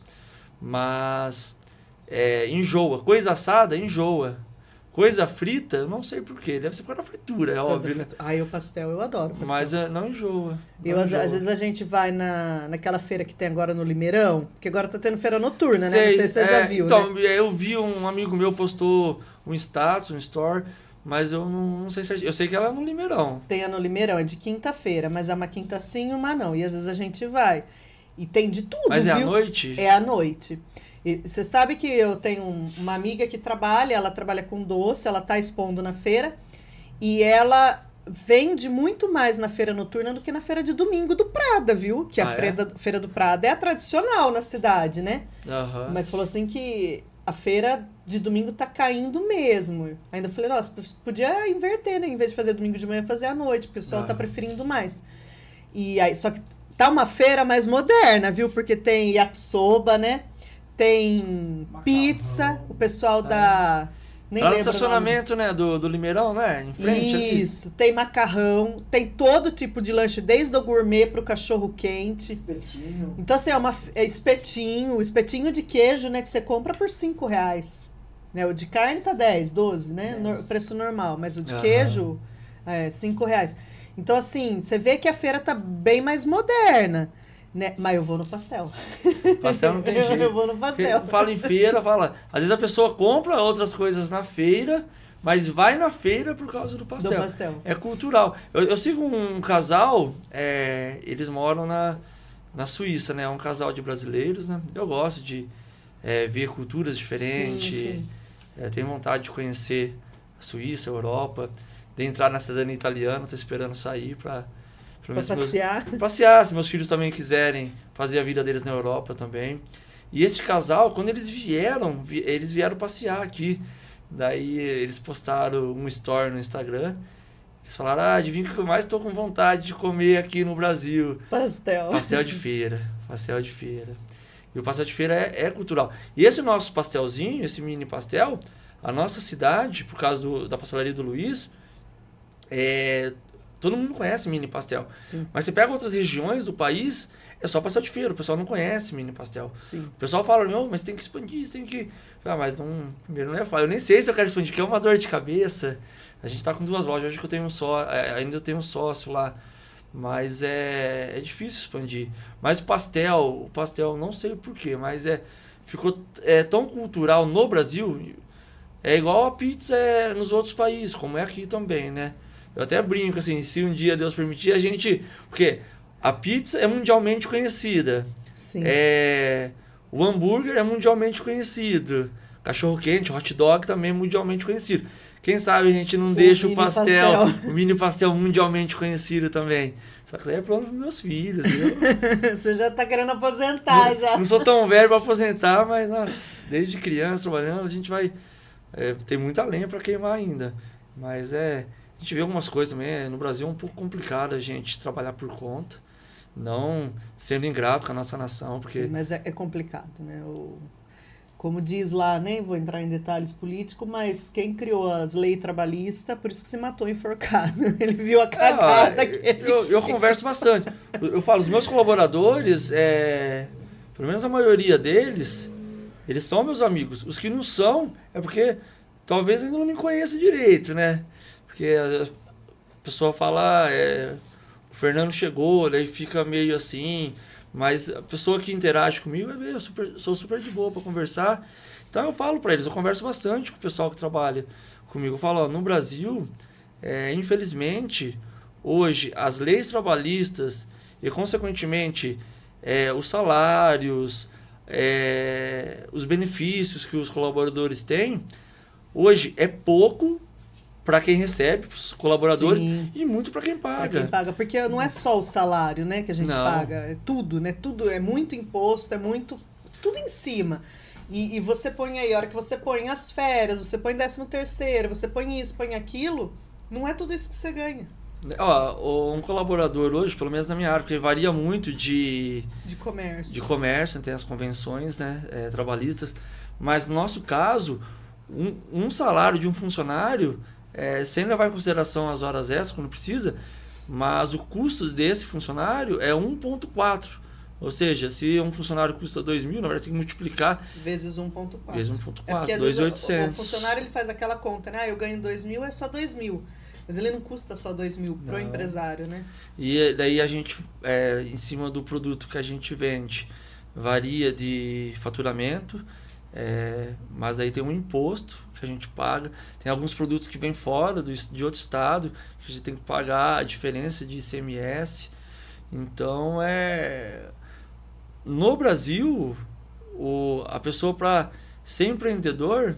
S3: mas enjoa. Coisa assada, enjoa. Coisa frita, eu não sei porquê. Deve ser por causa da fritura, é óbvio, né?
S1: O pastel, eu adoro pastel.
S3: Mas não enjoa.
S1: Às vezes a gente vai naquela feira que tem agora no Limeirão, que agora tá tendo feira noturna, né? Não sei se você já viu,
S3: então,
S1: né?
S3: Eu vi um amigo meu postou um status, um story, mas eu não sei se... Eu sei que ela é no Limeirão.
S1: Tem a no Limeirão, é de quinta-feira, mas é uma quinta sim e uma não. E às vezes a gente vai. E tem de tudo,
S3: mas
S1: viu?
S3: É à noite?
S1: É à noite. E você sabe que eu tenho uma amiga que ela trabalha com doce, ela tá expondo na feira, e ela vende muito mais na feira noturna do que na feira de domingo do Prada, viu? Que a feira do Prada é a tradicional na cidade, né?
S3: Uhum.
S1: Mas falou assim que a feira de domingo tá caindo mesmo. Ainda falei, nossa, podia inverter, né? Em vez de fazer domingo de manhã, fazer à noite. O pessoal tá preferindo mais. E aí, só que tá uma feira mais moderna, viu? Porque tem yakisoba, né? Tem pizza, o pessoal da... Nem
S3: lá no estacionamento, né, do Limeirão, né? Em frente.
S1: Isso, ali. Tem macarrão, tem todo tipo de lanche, desde o gourmet pro cachorro quente.
S2: Espetinho.
S1: Então, assim, espetinho de queijo, né, que você compra por R$5. Né? O de carne tá 10, 12, né? Preço normal, mas o de queijo é R$5. Então, assim, você vê que a feira tá bem mais moderna. Né? Mas eu vou no pastel.
S3: Pastel não tem jeito.
S1: Eu vou no pastel.
S3: Fala em feira, às vezes a pessoa compra outras coisas na feira, mas vai na feira por causa do pastel. É cultural. Eu sigo um casal, eles moram na Suíça, né? É um casal de brasileiros, né? Eu gosto de ver culturas diferentes.
S1: Sim.
S3: Tenho vontade de conhecer a Suíça, a Europa, de entrar na cidadania italiana, tô esperando sair para passear, se meus filhos também quiserem fazer a vida deles na Europa também. E esse casal, quando eles vieram passear aqui. Daí eles postaram um story no Instagram. Eles falaram, adivinha o que eu mais estou com vontade de comer aqui no Brasil? Pastel de feira. E o pastel de feira é cultural. E esse nosso pastelzinho, esse mini pastel, A nossa cidade, por causa da pastelaria do Luiz, todo mundo conhece mini pastel.
S1: Sim.
S3: Mas você pega outras regiões do país, é só pastel de feira, o pessoal não conhece mini pastel.
S1: Sim.
S3: O pessoal fala, não, mas tem que expandir, você tem que... mas não, primeiro não é fácil. Eu nem sei se eu quero expandir, porque é uma dor de cabeça. A gente tá com 2 lojas, hoje que eu tenho ainda eu tenho um sócio lá. Mas é difícil expandir. Mas o pastel, não sei porquê, mas ficou tão cultural no Brasil, é igual a pizza nos outros países, como é aqui também, né? Eu até brinco, assim, se um dia Deus permitir, a gente... Porque a pizza é mundialmente conhecida.
S1: Sim.
S3: O hambúrguer é mundialmente conhecido. Cachorro-quente, hot dog também é mundialmente conhecido. Quem sabe a gente não deixa o mini pastel mundialmente conhecido também. Só que isso aí é plano dos meus filhos, viu?
S1: Você já tá querendo aposentar, já.
S3: Não sou tão velho para aposentar, mas nossa, desde criança trabalhando, a gente vai... tem muita lenha para queimar ainda. Mas a gente vê algumas coisas também. No Brasil é um pouco complicado a gente trabalhar por conta. Não sendo ingrato com a nossa nação, porque...
S1: Sim, mas é complicado, né? Como diz lá, nem vou entrar em detalhes políticos, mas quem criou as leis trabalhistas, por isso que se matou enforcado. Ele viu a cagada que
S3: eu converso bastante. Eu falo, os meus colaboradores, pelo menos a maioria deles, eles são meus amigos. Os que não são, é porque talvez ainda não me conheçam direito, né? Porque a pessoa fala, o Fernando chegou, daí fica meio assim... Mas a pessoa que interage comigo, eu sou super de boa para conversar. Então eu falo para eles, eu converso bastante com o pessoal que trabalha comigo. Eu falo, no Brasil, infelizmente, hoje as leis trabalhistas e, consequentemente, os salários, os benefícios que os colaboradores têm, hoje é pouco para quem recebe, os colaboradores,
S1: Sim.
S3: E muito para quem paga.
S1: Para quem paga, porque não é só o salário, né, que a gente paga, é tudo, né? Tudo é muito imposto, tudo em cima. E você põe aí, a hora que você põe as férias, você põe 13º, você põe isso, põe aquilo, não é tudo isso que você ganha.
S3: Um colaborador hoje, pelo menos na minha área, porque varia muito de
S1: comércio.
S3: De comércio, tem as convenções, né, trabalhistas, mas no nosso caso, um salário de um funcionário, sem levar em consideração as horas extras quando precisa, mas o custo desse funcionário é 1,4. Ou seja, se um funcionário custa 2.000, na verdade tem que multiplicar
S1: vezes 1,4.
S3: Vezes 1,4,
S1: porque
S3: 2.800.
S1: O funcionário ele faz aquela conta, né? Eu ganho 2.000, é só 2.000. Mas ele não custa só 2.000 pro empresário, né?
S3: E daí a gente, em cima do produto que a gente vende, varia de faturamento, mas aí tem um imposto que a gente paga. Tem alguns produtos que vêm fora de outro estado, que a gente tem que pagar a diferença de ICMS. Então, no Brasil, a pessoa, para ser empreendedor,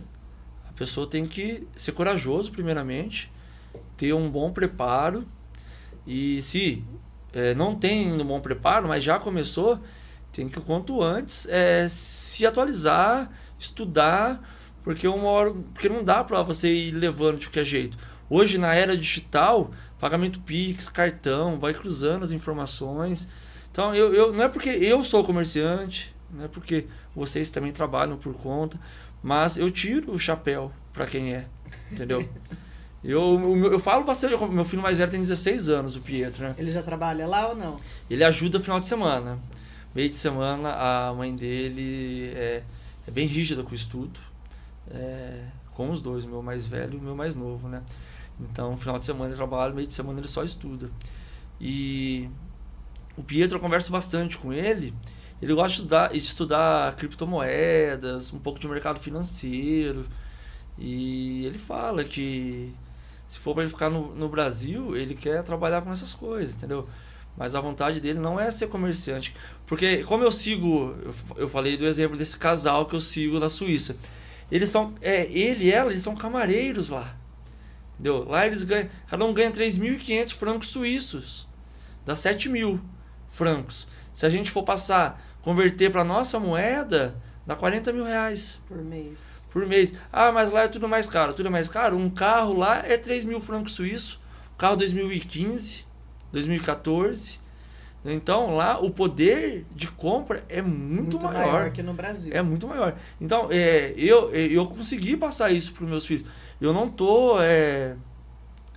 S3: a pessoa tem que ser corajoso, primeiramente, ter um bom preparo. E se não tem um bom preparo, mas já começou, tem que, o quanto antes, se atualizar, estudar, porque não dá para você ir levando de qualquer jeito. Hoje, na era digital, pagamento Pix, cartão, vai cruzando as informações. Então, não é porque eu sou comerciante, não é porque vocês também trabalham por conta, mas eu tiro o chapéu para quem entendeu? Eu falo bastante, meu filho mais velho tem 16 anos, o Pietro, né?
S1: Ele já trabalha lá ou não?
S3: Ele ajuda no final de semana. Meio de semana, a mãe dele é bem rígida com o estudo, com os dois, o meu mais velho e o meu mais novo, né? Então, no final de semana ele trabalha, meio de semana ele só estuda. E o Pietro, eu converso bastante com ele. Ele gosta de estudar criptomoedas, um pouco de mercado financeiro. E ele fala que se for para ele ficar no Brasil, ele quer trabalhar com essas coisas, entendeu? Mas a vontade dele não é ser comerciante. Porque como eu sigo, eu falei do exemplo desse casal que eu sigo na Suíça. Eles são, ele e ela, eles são camareiros lá. Entendeu? Lá eles ganham, cada um ganha 3.500 francos suíços. Dá 7.000 francos. Se a gente for converter para nossa moeda, dá 40 mil reais. Por mês. Ah, mas lá é tudo mais caro. Tudo é mais caro? Um carro lá é 3.000 francos suíços. Um carro 2015, 2014. Então, lá, o poder de compra é muito maior
S1: que no Brasil.
S3: É muito maior. Então, eu consegui passar isso para os meus filhos. Eu não estou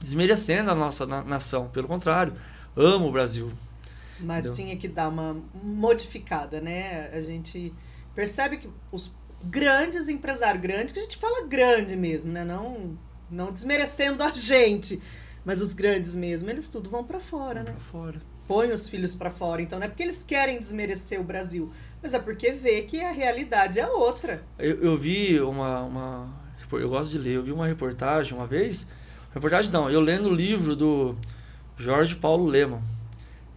S3: desmerecendo a nossa nação. Pelo contrário, amo o Brasil.
S1: Mas tinha que dar uma modificada, né? A gente percebe que os grandes empresários, grandes, que a gente fala grande mesmo, né? Não desmerecendo a gente, mas os grandes mesmo, eles tudo vão para fora, né?
S3: Pra fora.
S1: Põe os filhos para fora. Então não é porque eles querem desmerecer o Brasil, mas é porque vê que a realidade é outra.
S3: Eu vi eu gosto de ler, eu vi uma reportagem uma vez. Reportagem não, eu lendo o livro do Jorge Paulo Lemann.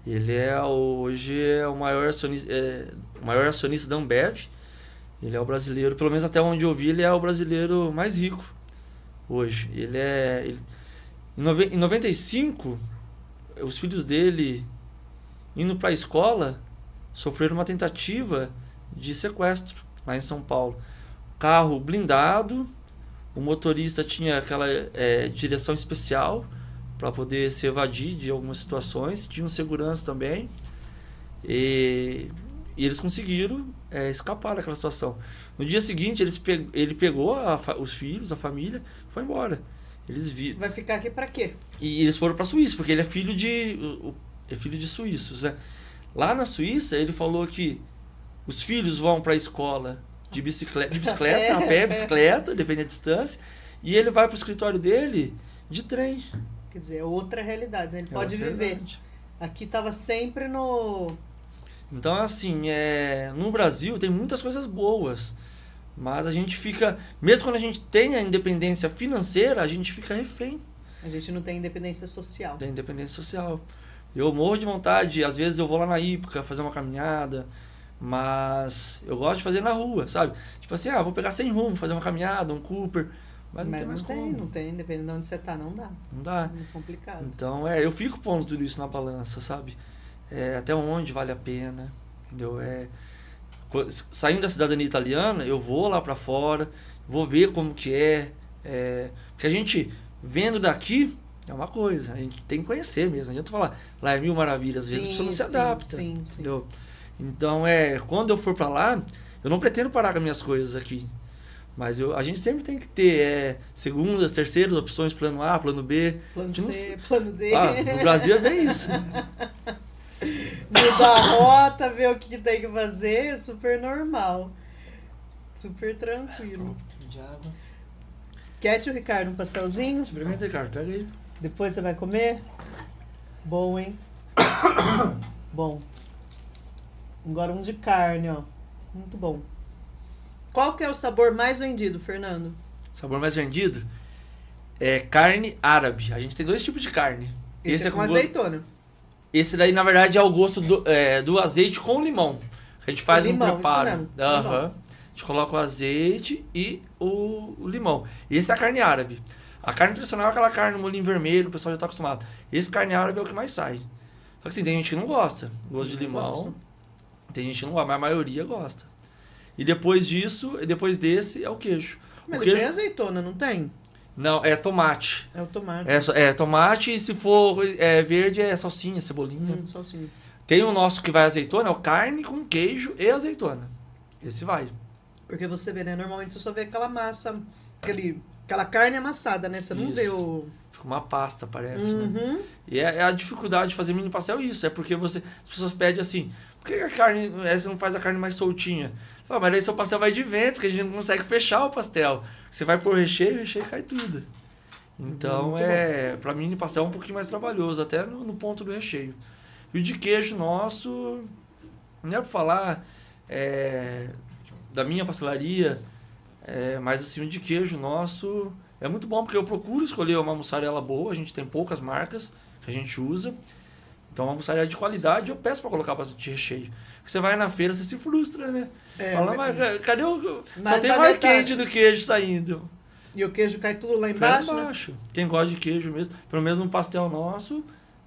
S3: Ele hoje é o maior acionista da Ambev. Ele é o brasileiro, pelo menos até onde eu vi, ele é o brasileiro mais rico hoje. Em 95, os filhos dele, indo para a escola, sofreram uma tentativa de sequestro lá em São Paulo. Carro blindado, o motorista tinha aquela direção especial para poder se evadir de algumas situações, tinha um segurança também, e eles conseguiram escapar daquela situação. No dia seguinte, ele pegou os filhos, a família, e foi embora.
S1: Vai ficar aqui para quê?
S3: E eles foram para a Suíça, porque ele é filho de suíços, né? Lá na Suíça, ele falou que os filhos vão para a escola de bicicleta, a pé, bicicleta, depende da distância, e ele vai para o escritório dele de trem.
S1: Quer dizer, é outra realidade, né? Ele pode viver.
S3: Realidade.
S1: Aqui estava sempre no...
S3: Então, assim, no Brasil tem muitas coisas boas, mas a gente fica, mesmo quando a gente tem a independência financeira, a gente fica refém.
S1: A gente não tem independência social.
S3: Tem independência social. Eu morro de vontade, às vezes eu vou lá na Ípica fazer uma caminhada, mas eu gosto de fazer na rua, sabe? Tipo assim, vou pegar sem rumo, fazer uma caminhada, um Cooper, mas não tem mais como.
S1: Não tem, dependendo de onde você tá, não dá.
S3: Não dá.
S1: É complicado.
S3: Então, eu fico pondo tudo isso na balança, sabe? Até onde vale a pena, entendeu? Saindo da cidadania italiana, eu vou lá pra fora, vou ver como que porque a gente, vendo daqui, é uma coisa, a gente tem que conhecer mesmo, não adianta falar, lá é mil maravilhas, às vezes a pessoa não se adapta, entendeu? Então, quando eu for pra lá, eu não pretendo parar com as minhas coisas aqui, mas a gente sempre tem que ter segundas, terceiras opções, plano A, plano B.
S1: Plano C, plano D.
S3: No Brasil é bem isso.
S1: Mudar a rota, ver o que tem que fazer, é super normal. Super tranquilo.
S3: De água.
S1: Quer, tio Ricardo, um pastelzinho?
S3: Experimenta, Ricardo, pega aí.
S1: Depois você vai comer? Bom, hein? Bom. Agora um de carne, ó. Muito bom. Qual que é o sabor mais vendido, Fernando?
S3: O sabor mais vendido é carne árabe. A gente tem 2 tipos de carne.
S1: Esse é com azeitona.
S3: Esse daí, na verdade, é o gosto do azeite com limão. A gente faz um preparo.
S1: Isso mesmo.
S3: A gente coloca o azeite e o limão. Esse é a carne árabe. A carne tradicional é aquela carne no molhinho vermelho, o pessoal já está acostumado. Esse carne árabe é o que mais sai. Só que assim, tem gente que não gosta. Gosto de limão. Tem gente que não gosta, mas a maioria gosta. E depois desse, é o queijo.
S1: Mas tem azeitona, não tem?
S3: Não, é tomate.
S1: É o tomate.
S3: É tomate, e se for verde é salsinha, cebolinha.
S1: Salsinha.
S3: Tem o nosso que vai azeitona, é o carne com queijo e azeitona. Esse vai.
S1: Porque você vê, né? Normalmente você só vê aquela massa, aquela carne amassada, né? Você não vê o...
S3: Fica uma pasta, parece, né? E a dificuldade de fazer mini pastel é isso. É porque as pessoas pedem assim, por que a carne, você não faz a carne mais soltinha? Fala, mas aí seu pastel vai de vento, porque a gente não consegue fechar o pastel. Você vai pôr recheio cai tudo. Então, pra mini pastel é um pouquinho mais trabalhoso, até no ponto do recheio. E o de queijo nosso, não é pra falar da minha pastelaria, mas assim, o de queijo nosso é muito bom, porque eu procuro escolher uma mussarela boa, a gente tem poucas marcas que a gente usa. Então, uma mussarela de qualidade eu peço para colocar bastante recheio. Porque você vai na feira, você se frustra, né? Fala, mas cadê só tem o ar quente do queijo saindo.
S1: E o queijo cai tudo lá embaixo?
S3: Lá embaixo. Né? Quem gosta de queijo mesmo, pelo menos no pastel nosso,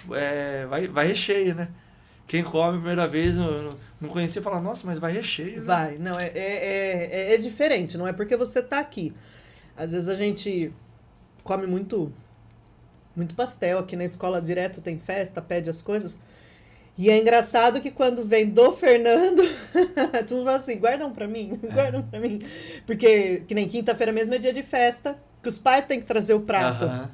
S3: vai recheio, né? Quem come a primeira vez, não conhecia, fala, nossa, mas vai recheio.
S1: Vai, não, é diferente, não é porque você tá aqui. Às vezes a gente come muito pastel aqui na escola, direto tem festa, pede as coisas. E é engraçado que quando vem do Fernando, tu fala assim, guarda um pra mim, guarda um pra mim. Porque, que nem quinta-feira mesmo é dia de festa, que os pais têm que trazer o prato.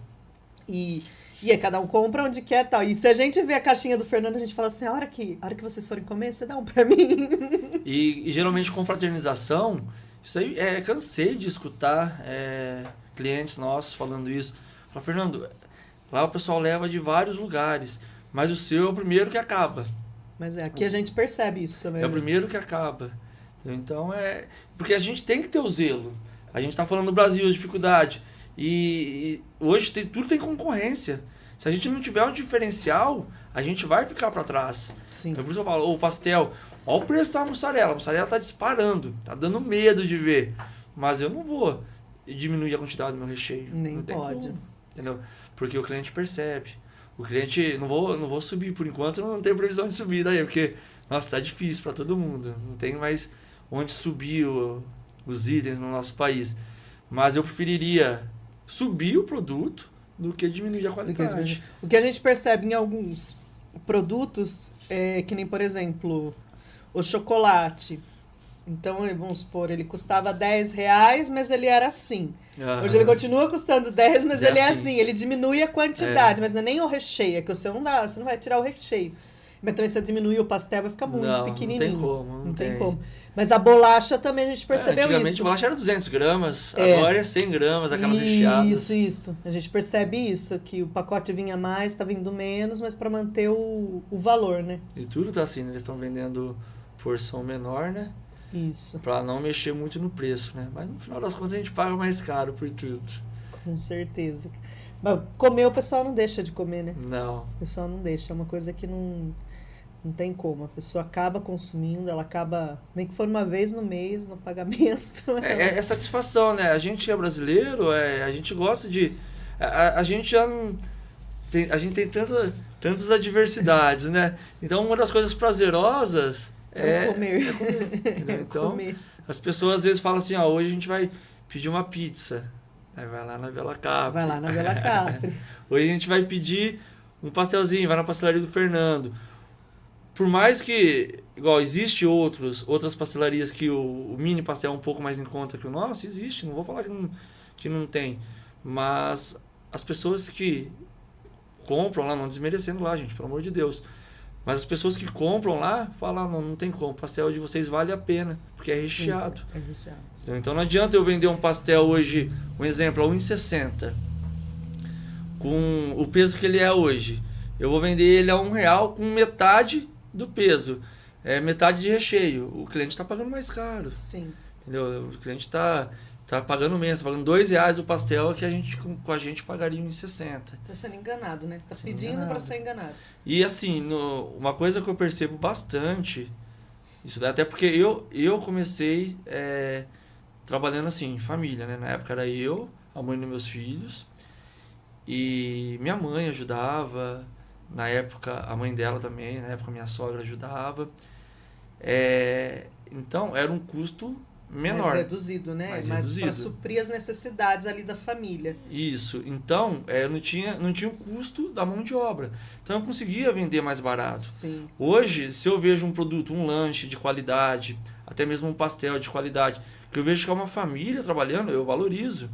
S1: E aí cada um compra onde quer e tal. E se a gente vê a caixinha do Fernando, a gente fala assim, a hora que vocês forem comer, você dá um pra mim.
S3: E geralmente com fraternização, isso aí, cansei de escutar clientes nossos falando isso. Fala, Fernando, lá o pessoal leva de vários lugares, mas o seu é o primeiro que acaba.
S1: Mas aqui a gente percebe isso, né?
S3: É o primeiro que acaba. Então porque a gente tem que ter o zelo. A gente está falando do Brasil, a dificuldade. E hoje tudo tem concorrência. Se a gente não tiver um diferencial, a gente vai ficar para trás.
S1: Sim.
S3: Então, por isso eu falo, o pastel, olha o preço da mussarela. A mussarela está disparando, tá dando medo de ver. Mas eu não vou diminuir a quantidade do meu recheio.
S1: Nem
S3: não tem
S1: pode.
S3: como, entendeu? Porque o cliente percebe. O cliente, não vou subir por enquanto, não tenho previsão de subir daí, porque, nossa, tá difícil para todo mundo. Não tem mais onde subir os itens no nosso país. Mas eu preferiria subir o produto do que diminuir a qualidade.
S1: O que a gente percebe em alguns produtos é que nem, por exemplo, o chocolate. Então, vamos supor, ele custava R$10, mas ele era assim. Hoje ele continua custando 10, mas ele é assim. Ele diminui a quantidade, mas não é nem o recheio, é que você não vai tirar o recheio. Mas também se você diminuir o pastel, vai ficar muito pequenininho.
S3: Não tem como, não tem
S1: como. Mas a bolacha também a gente percebeu isso.
S3: Antigamente a bolacha era 200 gramas, agora é 100 gramas, aquelas recheadas.
S1: Isso. A gente percebe isso, que o pacote vinha mais, tá vindo menos, mas para manter o valor, né?
S3: E tudo tá assim, né? Eles estão vendendo porção menor, né?
S1: Isso.
S3: Para não mexer muito no preço, né? Mas no final das contas a gente paga mais caro por tudo.
S1: Com certeza. Mas comer o pessoal não deixa de comer, né?
S3: Não.
S1: O pessoal não deixa, é uma coisa que não tem como. A pessoa acaba consumindo, ela acaba, nem que for uma vez no mês, no pagamento.
S3: É satisfação, né? A gente é brasileiro, a gente gosta de... A gente já não... A gente tem tantas adversidades, né? Então uma das coisas prazerosas
S1: comer.
S3: Então,
S1: comer.
S3: As pessoas às vezes falam assim, hoje a gente vai pedir uma pizza. Aí vai lá na Bela Capri. Hoje a gente vai pedir um pastelzinho, vai na pastelaria do Fernando. Por mais que, igual, existe outras pastelarias que o mini pastel é um pouco mais em conta que o nosso, existe, não vou falar que não tem. Mas as pessoas que compram lá, não desmerecendo lá, gente, pelo amor de Deus. Mas as pessoas que compram lá falam, não tem como, o pastel de vocês vale a pena, porque é recheado.
S1: Sim, é recheado.
S3: Então não adianta eu vender um pastel hoje, um exemplo, a R$1,60, com o peso que ele é hoje. Eu vou vender ele a R$1 com metade do peso, metade de recheio. O cliente está pagando mais caro.
S1: Sim.
S3: Entendeu? O cliente está pagando menos, tá pagando R$2 o pastel que com a gente pagaria R$1,60.
S1: Tá sendo enganado, né? Tá pedindo para ser enganado.
S3: E assim, uma coisa que eu percebo bastante, isso daí, até porque eu comecei trabalhando assim, em família, né? Na época era eu, a mãe dos meus filhos, e minha mãe ajudava, na época a mãe dela também, na época minha sogra ajudava. Então era um custo menor.
S1: Mais reduzido, né? Mais para suprir as necessidades ali da família.
S3: Isso. Então, não tinha o custo da mão de obra. Então, eu conseguia vender mais barato.
S1: Sim.
S3: Hoje, se eu vejo um produto, um lanche de qualidade, até mesmo um pastel de qualidade, que eu vejo que é uma família trabalhando, eu valorizo.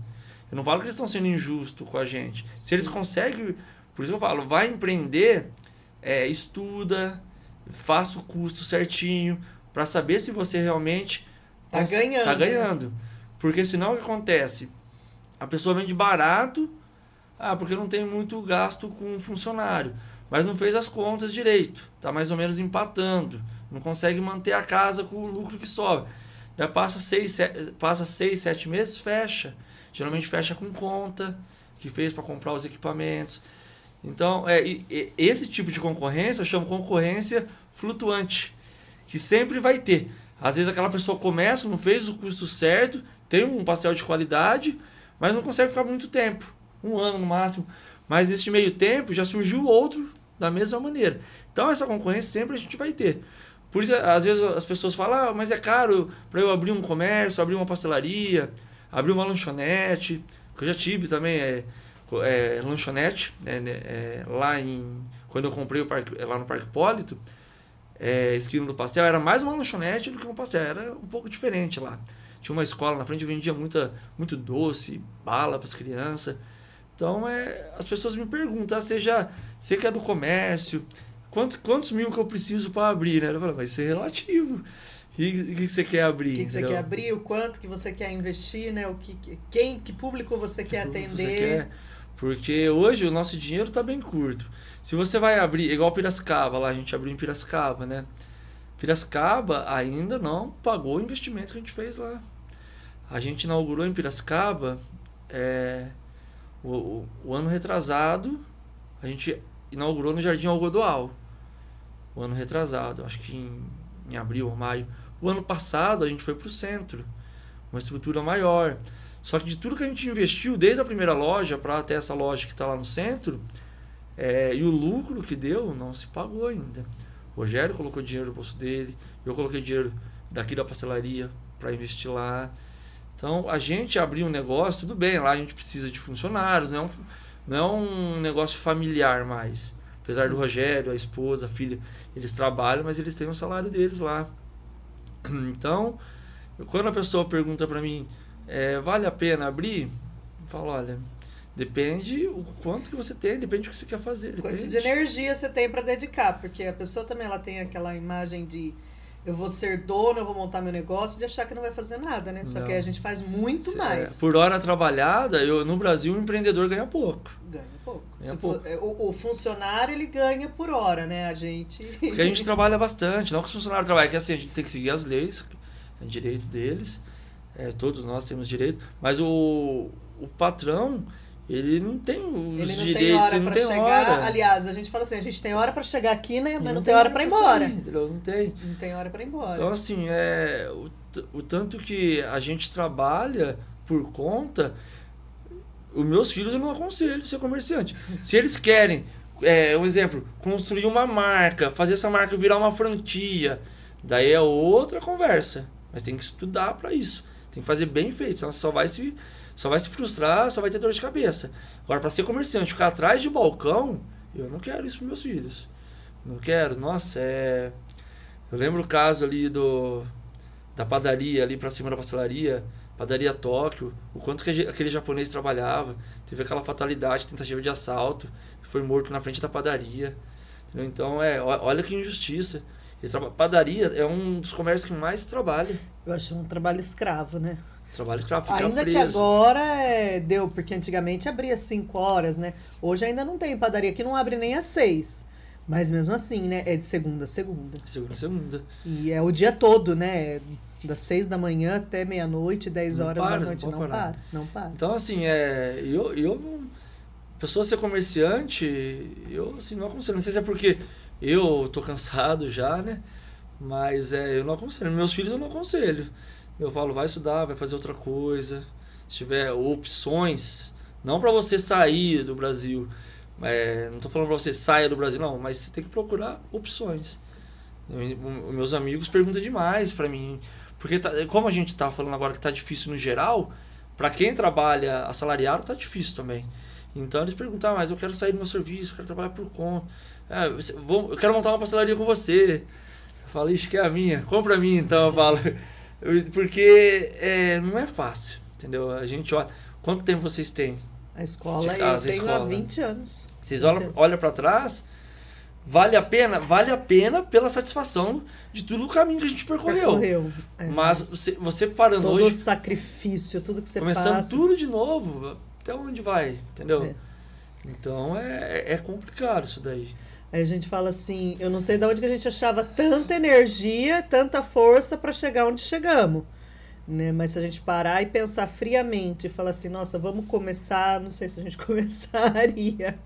S3: Eu não falo que eles estão sendo injustos com a gente. Se
S1: Sim.
S3: eles conseguem, por isso eu falo, vai empreender, estuda, faça o custo certinho, para saber se você realmente...
S1: Tá ganhando.
S3: Tá ganhando. Porque senão o que acontece? A pessoa vende barato, porque não tem muito gasto com funcionário, mas não fez as contas direito, tá mais ou menos empatando, não consegue manter a casa com o lucro que sobra. Já passa 6, 7 meses, fecha. Geralmente fecha com conta, que fez para comprar os equipamentos. Então, esse tipo de concorrência eu chamo concorrência flutuante, que sempre vai ter. Às vezes aquela pessoa começa, não fez o custo certo, tem um pastel de qualidade, mas não consegue ficar muito tempo, 1 ano no máximo. Mas nesse meio tempo já surgiu outro da mesma maneira. Então essa concorrência sempre a gente vai ter. Por isso, às vezes as pessoas falam, mas é caro para eu abrir um comércio, abrir uma pastelaria, abrir uma lanchonete, que eu já tive também lanchonete, quando eu comprei lá no Parque Hipólito, esquina do pastel, era mais uma lanchonete do que um pastel, era um pouco diferente lá. Tinha uma escola na frente, vendia muito doce, bala para as crianças. Então, as pessoas me perguntam, você que é do comércio, quantos mil que eu preciso para abrir? Né? Eu falo, vai ser relativo. E o que você quer abrir?
S1: O que você quer abrir, o quanto que você quer investir, né? Que público você quer atender.
S3: Porque hoje o nosso dinheiro está bem curto. Se você vai abrir, igual Piracicaba, lá a gente abriu em Piracicaba, né? Piracicaba ainda não pagou o investimento que a gente fez lá. A gente inaugurou em Piracicaba, o ano retrasado, a gente inaugurou no Jardim Algodoal. O ano retrasado, acho que em abril ou maio. O ano passado a gente foi para o centro, uma estrutura maior. Só que de tudo que a gente investiu, desde a primeira loja para até essa loja que está lá no centro, e o lucro que deu não se pagou ainda. O Rogério colocou dinheiro no bolso dele, eu coloquei dinheiro daqui da pastelaria para investir lá. Então, a gente abriu um negócio, tudo bem, lá a gente precisa de funcionários, não é um negócio familiar mais. Apesar do Rogério, a esposa, a filha, eles trabalham, mas eles têm o salário deles lá. Então, quando a pessoa pergunta para mim, vale a pena abrir? Eu falo, olha, depende o quanto que você tem, depende do que você quer fazer.
S1: Quanto de energia você tem para dedicar, porque a pessoa também ela tem aquela imagem de eu vou ser dono, eu vou montar meu negócio, de achar que não vai fazer nada, né? Só que a gente faz muito mais.
S3: Por hora trabalhada, no Brasil o empreendedor ganha pouco.
S1: Ganha pouco. O funcionário ele ganha por hora, né? A gente...
S3: Porque a gente trabalha bastante, não que o funcionário trabalhe, que assim, a gente tem que seguir as leis, é direito deles, todos nós temos direito, mas o patrão... Ele não tem os direitos, ele não tem hora.
S1: Aliás, a gente fala assim, a gente tem hora para chegar aqui, né? Mas não tem hora para ir embora.
S3: Não tem.
S1: Não tem hora para ir embora.
S3: Então, assim, o tanto que a gente trabalha por conta, os meus filhos eu não aconselho ser comerciante. Se eles querem, um exemplo, construir uma marca, fazer essa marca virar uma franquia, daí é outra conversa. Mas tem que estudar para isso. Tem que fazer bem feito, senão você só vai se frustrar, só vai ter dor de cabeça. Agora, para ser comerciante, ficar atrás de balcão, eu não quero isso para meus filhos. Não quero. Nossa, eu lembro o caso ali da padaria, ali para cima da pastelaria, padaria Tóquio, o quanto que aquele japonês trabalhava. Teve aquela fatalidade, tentativa de assalto, foi morto na frente da padaria. Entendeu? Então, olha que injustiça. Padaria é um dos comércios que mais trabalha.
S1: Eu acho um trabalho escravo, né?
S3: Trabalho escravo, fica
S1: ainda
S3: preso.
S1: Que agora deu, porque antigamente abria 5 horas, né? Hoje ainda não tem padaria que não abre nem às 6. Mas mesmo assim, né? É de segunda a segunda.
S3: Segunda.
S1: E é o dia todo, né? Das 6 da manhã até meia-noite, 10 horas da noite. Não para.
S3: Então, assim, eu não... Pessoa ser comerciante, eu assim, não aconselho. Não sei se é porque eu tô cansado já, né? Mas eu não aconselho. Meus filhos eu não aconselho. Eu falo, vai estudar, vai fazer outra coisa. Se tiver opções, não para você sair do Brasil. Não estou falando para você saia do Brasil, não. Mas você tem que procurar opções. Meus amigos perguntam demais para mim. Porque como a gente está falando agora que está difícil no geral, para quem trabalha assalariado está difícil também. Então eles perguntam, mas eu quero sair do meu serviço, eu quero trabalhar por conta. Eu quero montar uma pastelaria com você. Eu falo, ixi, que é a minha. Compra a minha então, eu falo. Porque não é fácil, entendeu? A gente olha... Quanto tempo vocês têm?
S1: A escola, eu tenho há 20 anos.
S3: Vocês olham para trás, vale a pena pela satisfação de todo o caminho que a gente percorreu. Mas você parando
S1: todo
S3: hoje...
S1: Todo o sacrifício, tudo que você
S3: começando
S1: passa.
S3: tudo de novo, até onde vai, entendeu? Então é complicado isso daí.
S1: Aí a gente fala assim, eu não sei de onde que a gente achava tanta energia, tanta força para chegar onde chegamos, né? Mas se a gente parar e pensar friamente e falar assim, nossa, vamos começar, não sei se a gente começaria,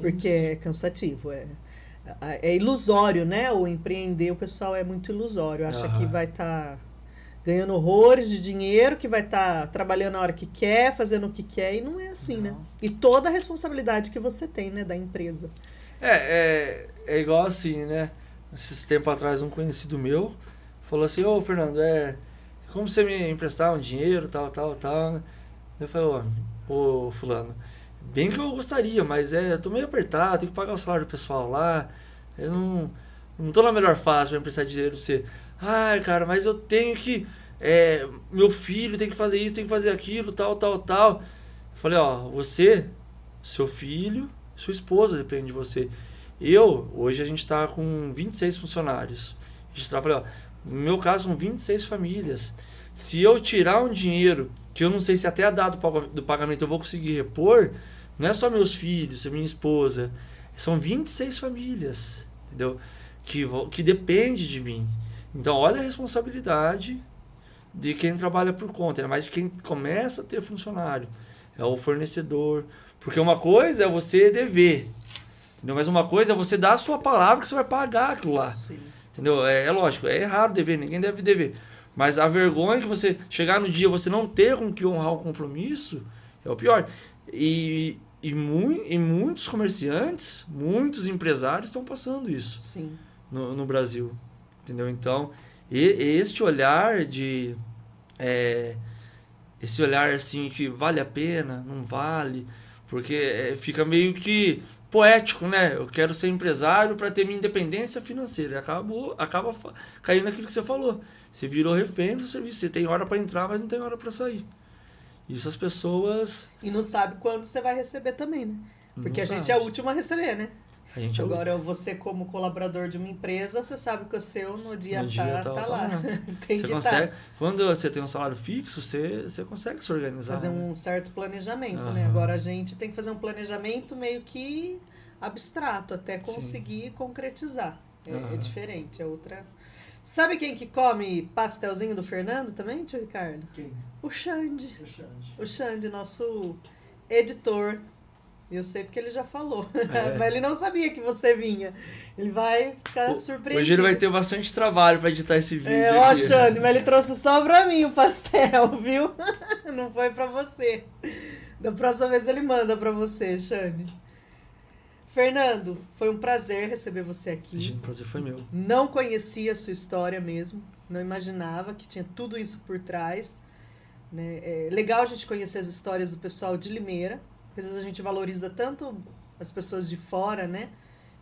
S1: porque é cansativo, é ilusório, né? O empreender, o pessoal é muito ilusório, acha que vai estar ganhando horrores de dinheiro, que vai estar trabalhando a hora que quer, fazendo o que quer, e não é assim, né? E toda a responsabilidade que você tem, né, da empresa.
S3: É igual assim, né? Esses tempos atrás, um conhecido meu falou assim, ô Fernando, como você me emprestar um dinheiro, tal. Eu falei, ô fulano, Bem que eu gostaria, mas eu tô meio apertado, tenho que pagar o salário do pessoal lá. Eu não tô na melhor fase pra emprestar dinheiro pra você. Ai, cara, mas eu tenho que... meu filho tem que fazer isso, tem que fazer aquilo, tal. Eu falei, ó, você, seu filho, sua esposa depende de você. Hoje a gente tá com 26 funcionários. Falei, ó, no meu caso são 26 famílias. Se eu tirar um dinheiro, que eu não sei se até a data do pagamento eu vou conseguir repor, não é só meus filhos, é minha esposa, são 26 famílias, entendeu? Que depende de mim. Então, olha a responsabilidade de quem trabalha por conta, ainda mais de quem começa a ter funcionário. É o fornecedor. Porque uma coisa é você dever, entendeu? Mas uma coisa é você dar a sua palavra que você vai pagar aquilo lá.
S1: Sim.
S3: Entendeu? É lógico, é errado dever, ninguém deve dever. Mas a vergonha que você chegar no dia você não ter com que honrar o compromisso é o pior. E muitos comerciantes, muitos empresários estão passando isso.
S1: Sim.
S3: No Brasil. Entendeu? Então, este olhar de... esse olhar assim que vale a pena, não vale, porque fica meio que poético, né? Eu quero ser empresário para ter minha independência financeira. Acaba caindo naquilo que você falou. Você virou refém do serviço. Você tem hora para entrar, mas não tem hora para sair. Isso as pessoas...
S1: E não sabe quando você vai receber também, né? Porque a gente é a última a receber, né? Agora, você como colaborador de uma empresa, você sabe que o seu no dia tá lá. Tem
S3: você
S1: que
S3: consegue, quando você tem um salário fixo, você consegue se organizar.
S1: Fazer um certo planejamento, né? Agora a gente tem que fazer um planejamento meio que abstrato, até conseguir concretizar. É diferente, é outra... Sabe quem que come pastelzinho do Fernando também, tio Ricardo?
S2: Quem?
S1: O Xande. O Xande, nosso editor. Eu sei porque ele já falou. Mas ele não sabia que você vinha. Ele vai ficar surpreendido.
S3: Hoje ele vai ter bastante trabalho para editar esse vídeo.
S1: Ó, Xande, mas ele trouxe só pra mim o pastel, viu? Não foi pra você. Da próxima vez ele manda pra você, Xande. Fernando, foi um prazer receber você aqui.
S3: Gente, o prazer foi meu.
S1: Não conhecia a sua história mesmo. Não imaginava que tinha tudo isso por trás. Né? É legal a gente conhecer as histórias do pessoal de Limeira. Às vezes a gente valoriza tanto as pessoas de fora, né?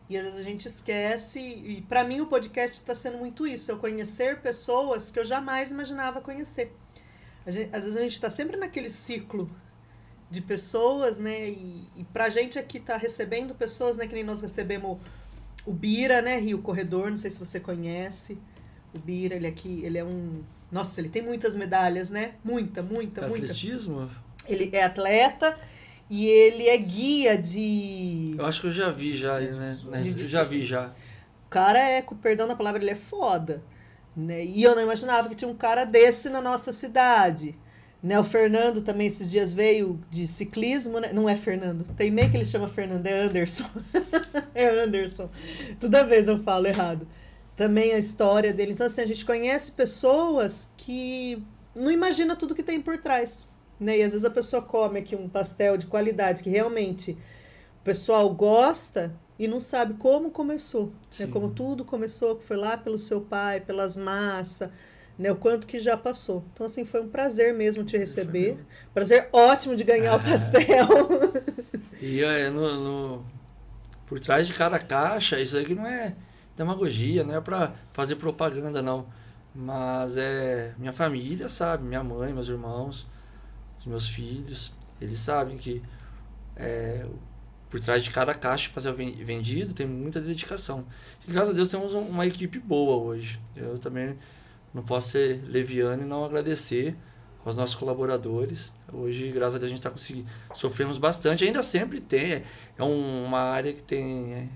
S1: E às vezes a gente esquece. E para mim o podcast está sendo muito isso. Eu conhecer pessoas que eu jamais imaginava conhecer. Às vezes a gente está sempre naquele ciclo de pessoas, né? E pra gente aqui tá recebendo pessoas, né? Que nem nós recebemos o Bira, né? Rio Corredor, não sei se você conhece. O Bira, ele é um... Nossa, ele tem muitas medalhas, né? Muita.
S3: Atletismo?
S1: Ele é atleta e ele é guia de...
S3: Eu acho que eu já vi já, né? Eu já vi já.
S1: O cara com perdão da palavra, ele é foda. Né? E eu não imaginava que tinha um cara desse na nossa cidade. Né, o Fernando também esses dias veio de ciclismo, né? Não é Fernando, tem meio que ele chama Fernando, é Anderson. É Anderson. Toda vez eu falo errado. Também a história dele. Então, assim, a gente conhece pessoas que não imagina tudo que tem por trás. Né? E às vezes a pessoa come aqui um pastel de qualidade que realmente o pessoal gosta e não sabe como começou. Né? Como tudo começou, que foi lá pelo seu pai, pelas massas. Né, o quanto que já passou. Então, assim, foi um prazer mesmo te receber. Prazer ótimo de ganhar o pastel.
S3: E por trás de cada caixa, isso aqui não é demagogia, não é para fazer propaganda, não. Mas minha família sabe, minha mãe, meus irmãos, os meus filhos, eles sabem que por trás de cada caixa para ser vendido tem muita dedicação. E, graças a Deus, temos uma equipe boa hoje. Eu também... não posso ser leviano e não agradecer aos nossos colaboradores. Hoje, graças a Deus, a gente está conseguindo. Sofremos bastante, ainda sempre tem. É uma área que tem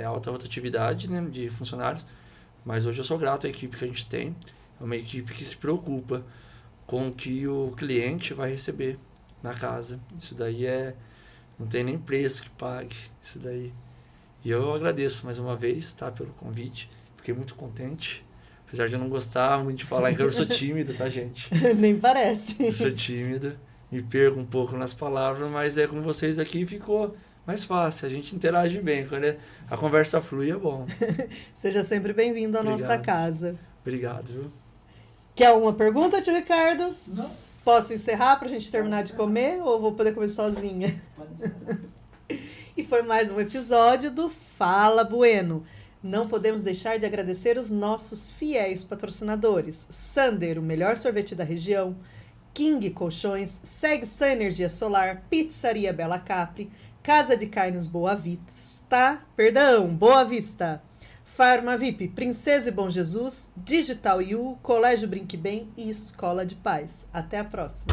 S3: alta rotatividade, né, de funcionários, mas hoje eu sou grato à equipe que a gente tem. É uma equipe que se preocupa com o que o cliente vai receber na casa. Isso daí não tem nem preço que pague. Isso daí. E eu agradeço mais uma vez, tá, pelo convite. Fiquei muito contente. Apesar de eu não gostar muito de falar, eu sou tímido, tá, gente?
S1: Nem parece.
S3: Eu sou tímido, me perco um pouco nas palavras, mas com vocês aqui ficou mais fácil. A gente interage bem, quando a conversa flui é bom.
S1: Seja sempre bem-vindo à nossa casa.
S3: Obrigado, viu?
S1: Quer alguma pergunta, tio Ricardo?
S2: Não.
S1: Posso encerrar pra gente terminar de comer ou vou poder comer sozinha?
S2: Pode ser.
S1: E foi mais um episódio do Fala Bueno. Não podemos deixar de agradecer os nossos fiéis patrocinadores. Sander, o melhor sorvete da região. King Colchões, Segue Sun Energia Solar, Pizzaria Bela Capri, Casa de Carnes Boa Vista, Boa Vista. Farma VIP, Princesa e Bom Jesus, Digital U, Colégio Brinque Bem e Escola de Paz. Até a próxima.